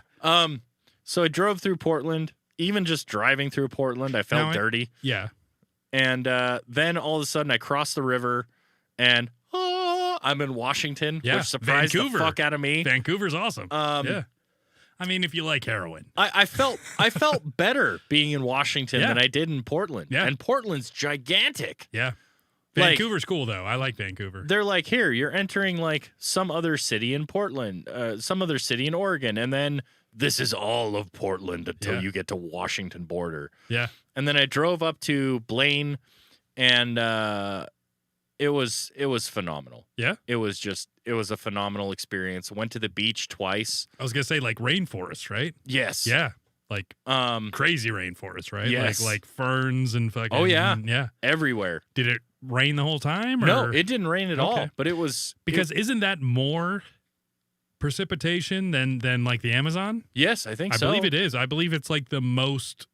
So I drove through Portland. Even just driving through Portland, I felt dirty. Yeah. And then all of a sudden I crossed the river and I'm in Washington, which surprised the fuck out of me. Vancouver's awesome. Yeah. I mean, if you like heroin. I felt better being in Washington than I did in Portland. Yeah. And Portland's gigantic. Yeah. Vancouver's cool, though. I like Vancouver. They're like, here, you're entering like some other city in Portland, some other city in Oregon, and then this is all of Portland until you get to Washington border. Yeah. And then I drove up to Blaine, and it was phenomenal. Yeah. It was a phenomenal experience. Went to the beach twice. I was gonna say like rainforest, right? Yes. Yeah. Like crazy rainforest, right? Yes. Like ferns and fucking. Oh yeah. Yeah. Everywhere. Did it rain the whole time? Or? No, it didn't rain at all. But it was because isn't that more precipitation than like the Amazon? Yes, I think so. I believe it is. I believe it's like the most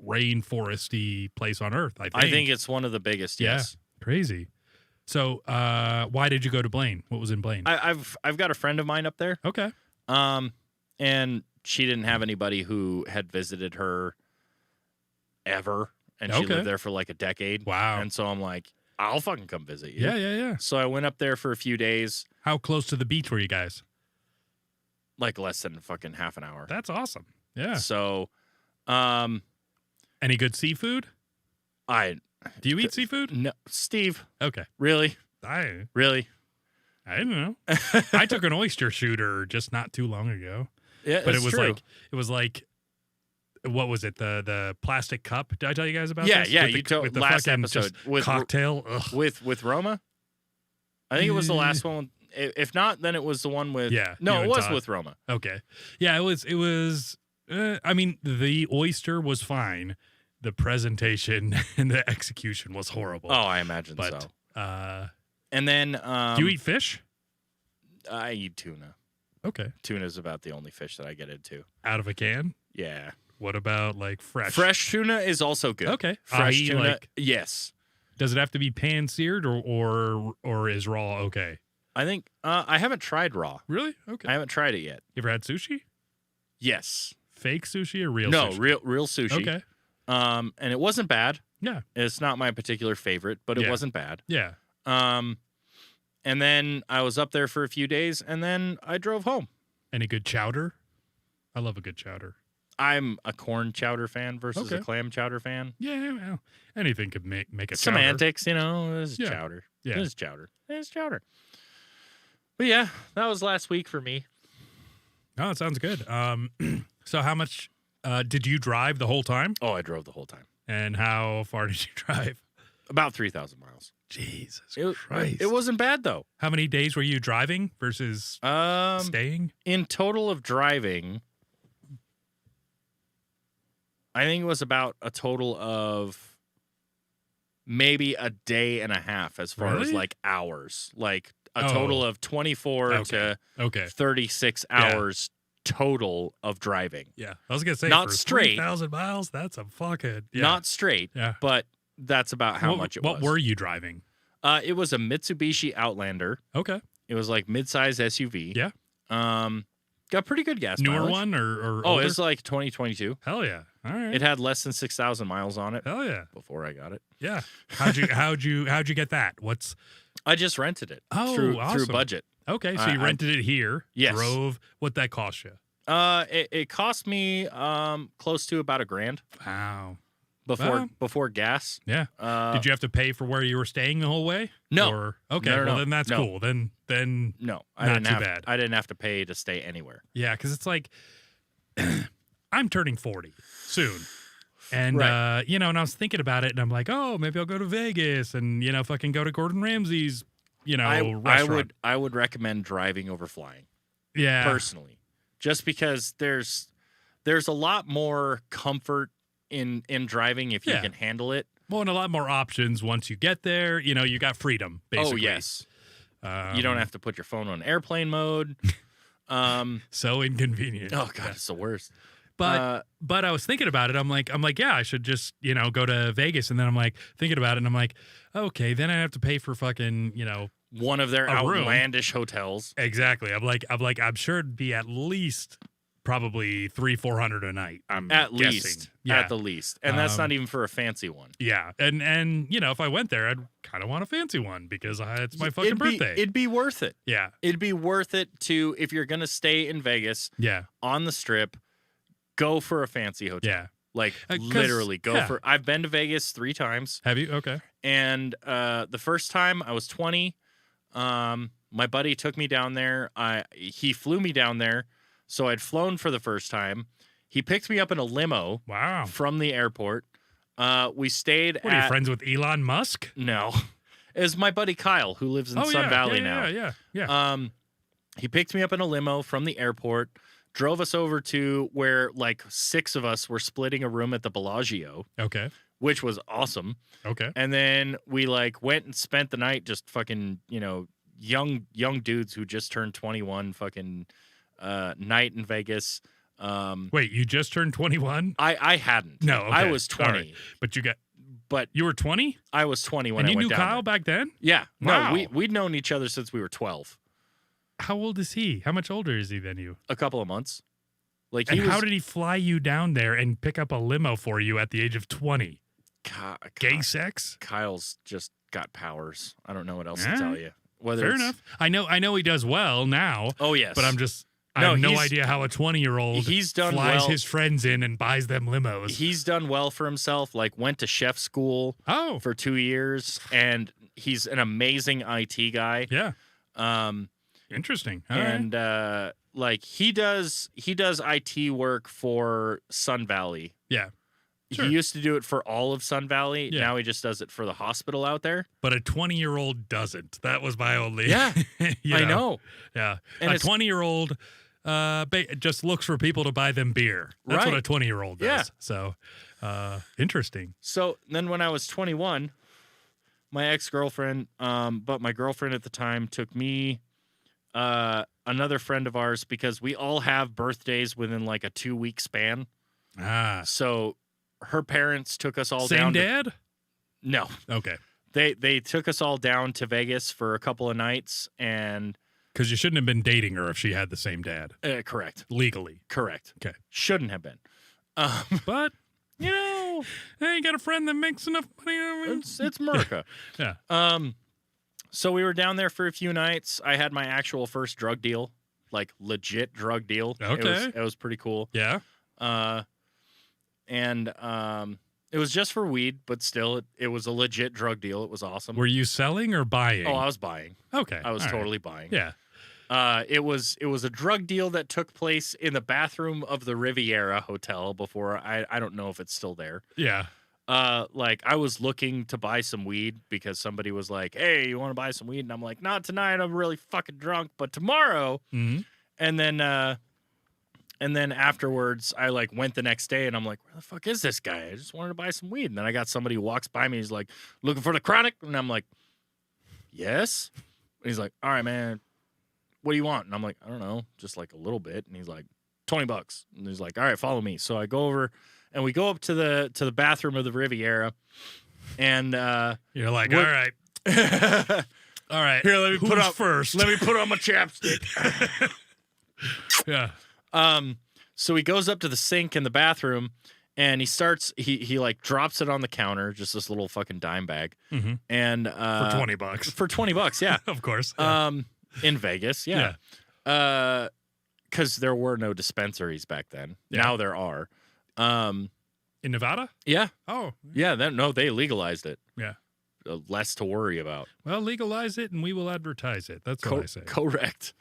rainforesty place on Earth. I think it's one of the biggest. Yes. Yeah. Crazy. So, why did you go to Blaine? What was in Blaine? I've got a friend of mine up there. Okay. And she didn't have anybody who had visited her ever, and she lived there for like a decade. Wow. And so I'm like, I'll fucking come visit you. Yeah. So I went up there for a few days. How close to the beach were you guys? Like less than fucking half an hour. That's awesome. Yeah. So, any good seafood? Do you eat seafood? No, Steve. Okay. Really? Really? I don't know. I took an oyster shooter just not too long ago. Yeah, but it was like, what was it? The plastic cup? Did I tell you guys about this? With you told last episode with cocktail with Roma. I think it was the last one. If not, then it was the one with. Yeah. No, it was with Roma. Okay. Yeah, it was. I mean, the oyster was fine. The presentation and the execution was horrible. Oh, I imagine so. And then, do you eat fish? I eat tuna. Okay. Tuna's about the only fish that I get into. Out of a can? Yeah. What about like fresh? Fresh tuna is also good. Okay. Fresh tuna, yes. Does it have to be pan seared or is raw okay? I think I haven't tried raw. Really? Okay. I haven't tried it yet. You ever had sushi? Yes. fake sushi or real No, sushi? real sushi. Okay. And it wasn't bad. Yeah. It's not my particular favorite, but it wasn't bad. Yeah. And then I was up there for a few days, and then I drove home. Any good chowder? I love a good chowder. I'm a corn chowder fan versus a clam chowder fan. Yeah, well, anything could make a chowder. Semantics, it's Yeah. chowder. Yeah. It's chowder. It's chowder. But yeah, that was last week for me. Oh, it sounds good. So how much did you drive the whole time? Oh, I drove the whole time. And how far did you drive? About 3,000 miles. Jesus Christ. It wasn't bad, though. How many days were you driving versus staying? In total of driving, I think it was about a total of maybe a day and a half as far as like hours. Like a total of 24 to 36 hours total of driving. Yeah. I was going to say, not for straight. 3,000 miles, that's a fucking... Yeah. Not straight, but that's about how much it was. What were you driving? It was a Mitsubishi Outlander. Okay. It was like mid-size SUV. Yeah. Got pretty good gas Newer mileage. one or Oh, older? it's like 2022. Hell yeah. All right. It had less than 6,000 miles on it. Hell yeah. Before I got it. Yeah. How'd you get that? I just rented it. Oh, through awesome. budget. Okay, so you rented it here. Yes. Drove. What'd that cost you? It cost me close to about $1,000 Wow. before gas. Yeah. Did you have to pay for where you were staying the whole way? No. Or, okay. No, Well, then that's no. cool. Then No, not too bad. I didn't have to pay to stay anywhere. Yeah, because it's like I'm turning 40 soon. And, Right. and I was thinking about it, and I'm like, oh, maybe I'll go to Vegas and, fucking go to Gordon Ramsay's, restaurant. I would recommend driving over flying. Yeah. Personally. Just because there's a lot more comfort in driving if you can handle it. Well, and a lot more options once you get there. You got freedom, basically. Oh, yes. You don't have to put your phone on airplane mode. So inconvenient. Oh, God, it's the worst. But I was thinking about it. I'm like, yeah, I should just, go to Vegas. And then I'm like thinking about it, and I'm like, okay, then I have to pay for fucking, one of their outlandish hotels. Exactly. I'm sure it'd be at least probably $300-400 a night. I'm guessing. At the least. And that's not even for a fancy one. Yeah. And if I went there, I'd kind of want a fancy one because it's my fucking birthday. It'd be worth it. Yeah. It'd be worth it to, if you're going to stay in Vegas on the Strip, go for a fancy hotel. Yeah. Like literally go for, I've been to Vegas 3 times. Have you? Okay. And the first time I was 20, my buddy took me down there. He flew me down there. So I'd flown for the first time. He picked me up in a limo. Wow. From the airport. We stayed What, are you friends with Elon Musk? No. It was my buddy Kyle, who lives in Sun Valley now. Yeah. He picked me up in a limo from the airport, drove us over to where like 6 of us were splitting a room at the Bellagio. Okay. Which was awesome. Okay. And then we like went and spent the night just fucking, young dudes who just turned 21 fucking night in Vegas. Wait, you just turned 21? I hadn't. No, okay. I was 20. Right. But but you were 20? I was 20 when and I went down. And you knew Kyle there. back then? Yeah. Wow. No, we'd known each other since we were 12. How old is he? How much older is he than you? A couple of months. Like how did he fly you down there and pick up a limo for you at the age of 20? Gay sex? Kyle's just got powers. I don't know what else to tell you. Fair enough. I know he does well now. Oh, yes. But I have no idea how a 20-year-old flies his friends in and buys them limos. He's done well for himself, like went to chef school for 2 years, and he's an amazing IT guy. Yeah. Interesting. All and right. Like he does IT work for Sun Valley. Yeah. Sure. He used to do it for all of Sun Valley. Yeah. Now he just does it for the hospital out there. But a 20-year-old doesn't. That was my only. Yeah. I know. Yeah. And a 20-year-old just looks for people to buy them beer. That's what a 20-year-old does. Yeah. So interesting. So then when I was 21, my ex-girlfriend, but my girlfriend at the time took me, another friend of ours, because we all have birthdays within like a 2-week span. So her parents took us all down. Same dad? No. Okay. They took us all down to Vegas for a couple of nights, and Because you shouldn't have been dating her if she had the same dad. Correct. Legally. Correct. Okay. Shouldn't have been. But, you know, hey, you got a friend that makes enough money. It's America. Yeah. So we were down there for a few nights. I had my actual first drug deal, like legit drug deal. Okay. It was pretty cool. Yeah. And it was just for weed, but still, it was a legit drug deal. It was awesome. Were you selling or buying? Oh, I was buying. Okay. I was all totally right. buying. Yeah. It was a drug deal that took place in the bathroom of the Riviera Hotel before. I don't know if it's still there. Yeah. Like I was looking to buy some weed because somebody was like, "Hey, you want to buy some weed?" And I'm like, "Not tonight. I'm really fucking drunk, but tomorrow." Mm-hmm. And then afterwards, I like went the next day, and I'm like, "Where the fuck is this guy? I just wanted to buy some weed." And then I got somebody who walks by me. He's like, "Looking for the chronic?" And I'm like, "Yes." And he's like, "All right, man. What do you want?" And I'm like, "I don't know, just like a little bit." And he's like, $20. And he's like, "All right, follow me." So I go over. And we go up to the bathroom of the Riviera, and you're like, all right, all right. Here, let me Who's put up first. Let me put on my chapstick. Yeah. So he goes up to the sink in the bathroom, and he starts. He like drops it on the counter, just this little fucking dime bag, and for $20. For $20, yeah, Of course. Yeah. In Vegas, yeah. Because there were no dispensaries back then. Yeah. Now there are. In Nevada? Yeah. Oh. Yeah, they legalized it. Yeah. Less to worry about. Well, legalize it and we will advertise it. That's what I say. Correct.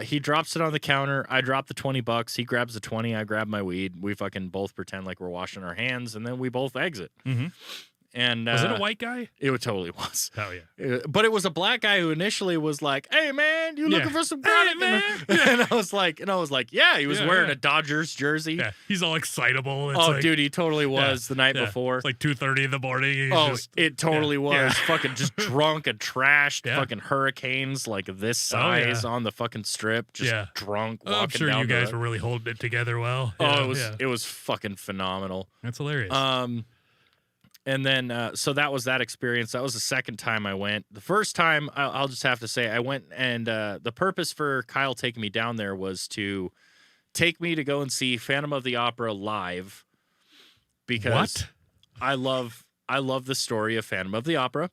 He drops it on the counter. I drop the $20. He grabs the 20. I grab my weed. We fucking both pretend like we're washing our hands, and then we both exit. Mm-hmm. And was it a white guy? It totally was. Hell yeah. But it was a black guy who initially was like, "Hey man, you looking for some Hey, chronic?" man. And I was like, yeah, he was wearing a Dodgers jersey. Yeah. He's all excitable. It's Oh, like, dude, he totally was the night before. It's like 2:30 in the morning. It totally was. Yeah. Fucking just drunk and trashed. Yeah. Fucking hurricanes like this size on the fucking strip. Just drunk walking I'm sure down you guys were really holding it together well. Oh, it was fucking phenomenal. That's hilarious. And then, so that was that experience. That was the second time I went. The first time, I'll just have to say, I went, and the purpose for Kyle taking me down there was to take me to go and see Phantom of the Opera live. Because I love the story of Phantom of the Opera.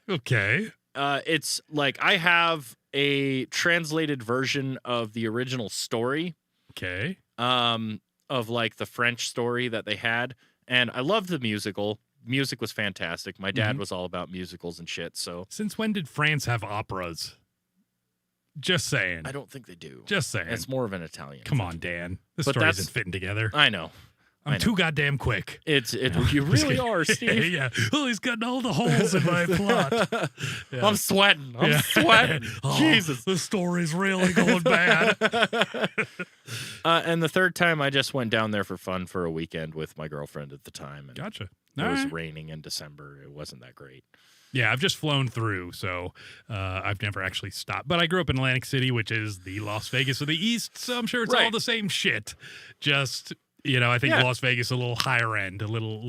Okay. It's like I have a translated version of the original story. Okay. Of like the French story that they had, and I loved the musical. Music was fantastic. My dad was all about musicals and shit. So since when did France have operas? Just saying. I don't think they do. Just saying. It's more of an Italian. Come thing. on, Dan. This story isn't fitting together. I know. I'm too goddamn quick. You really are, Steve. Yeah. Well, he's got all the holes in my plot. Yeah. I'm sweating. I'm sweating. Jesus. The story's really going bad. And the third time, I just went down there for fun for a weekend with my girlfriend at the time. And gotcha. It was raining in December. It wasn't that great. Yeah, I've just flown through, so I've never actually stopped. But I grew up in Atlantic City, which is the Las Vegas of the East, so I'm sure it's all the same shit. Just, I think Las Vegas is a little higher end, a little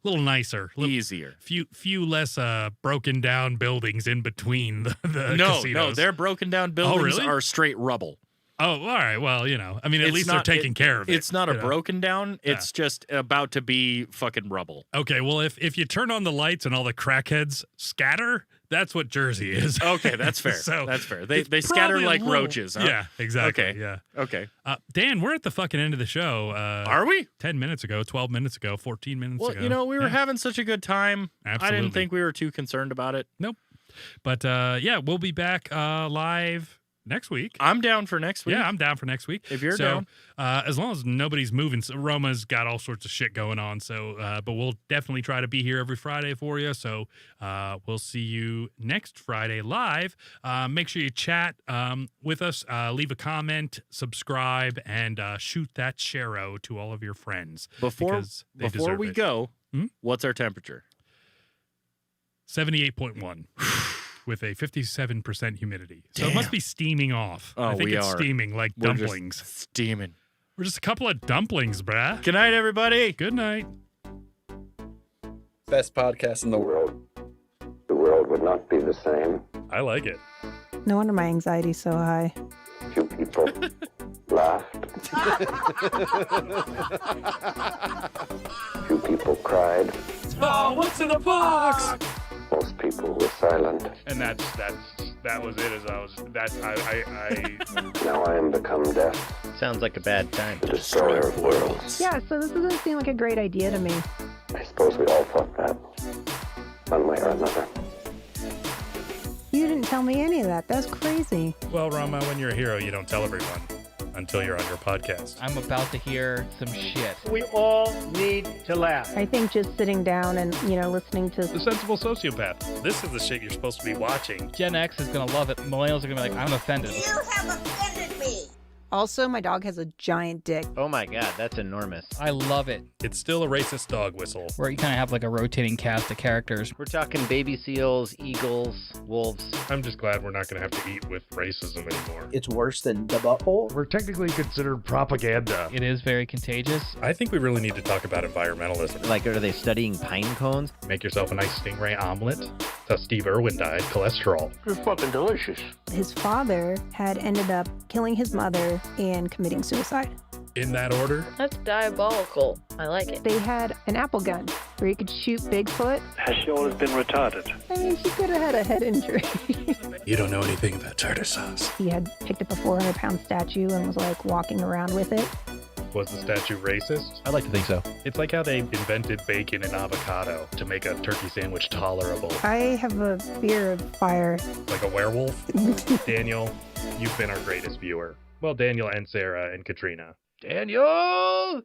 nicer. Easier. Few less broken down buildings in between the casinos. No, their broken down buildings are straight rubble. Oh, all right. Well, at least they're taking care of it. It's not a broken down. It's just about to be fucking rubble. Okay, well, if you turn on the lights and all the crackheads scatter, that's what Jersey is. Okay, that's fair. That's fair. They scatter like roaches. Huh? Yeah, exactly. Okay. Yeah. Okay. Dan, we're at the fucking end of the show. Are we? 10 minutes ago, 12 minutes ago, 14 minutes ago. Well, we were having such a good time. Absolutely. I didn't think we were too concerned about it. Nope. But, we'll be back live next week. I'm down for next week. Yeah, I'm down for next week. If you're down. As long as nobody's moving. So Roma's got all sorts of shit going on. So, but we'll definitely try to be here every Friday for you. So we'll see you next Friday live. Make sure you chat with us. Leave a comment, subscribe, and shoot that share-o to all of your friends. Before we go, what's our temperature? 78.1. With a 57% humidity. So it must be steaming off. Oh, I think it's are. steaming like We're dumplings. Just steaming. We're just a couple of dumplings, bruh. Good night, everybody. Good night. Best podcast in the world. The world would not be the same. I like it. No wonder my anxiety's so high. Few people laughed. Few people cried. Oh, what's in the box? Most people were silent. And that was it. Now I am become death, Sounds like a bad time. the destroyer of worlds. Yeah, so this doesn't seem like a great idea to me. I suppose we all thought that, one way or another. You didn't tell me any of that. That's crazy. Well, Rama, when you're a hero, you don't tell everyone until you're on your podcast. I'm about to hear some shit. We all need to laugh. I think just sitting down and, listening to... The Sensible Sociopath. This is the shit you're supposed to be watching. Gen X is going to love it. Millennials are going to be like, I'm offended. You have offended me. Also, my dog has a giant dick. Oh my god, that's enormous. I love it. It's still a racist dog whistle. Where you kind of have like a rotating cast of characters. We're talking baby seals, eagles, wolves. I'm just glad we're not going to have to eat with racism anymore. It's worse than the butthole. We're technically considered propaganda. It is very contagious. I think we really need to talk about environmentalism. Like, are they studying pine cones? Make yourself a nice stingray omelet. That's how Steve Irwin died. Cholesterol. It's fucking delicious. His father had ended up killing his mother and committing suicide. In that order? That's diabolical. I like it. They had an apple gun where you could shoot Bigfoot. Has she always been retarded? I mean, she could have had a head injury. You don't know anything about tartar sauce. He had picked up a 400-pound statue and was like walking around with it. Was the statue racist? I like to think so. It's like how they invented bacon and avocado to make a turkey sandwich tolerable. I have a fear of fire. Like a werewolf? Daniel, you've been our greatest viewer. Well, Daniel and Sarah and Katrina. Daniel!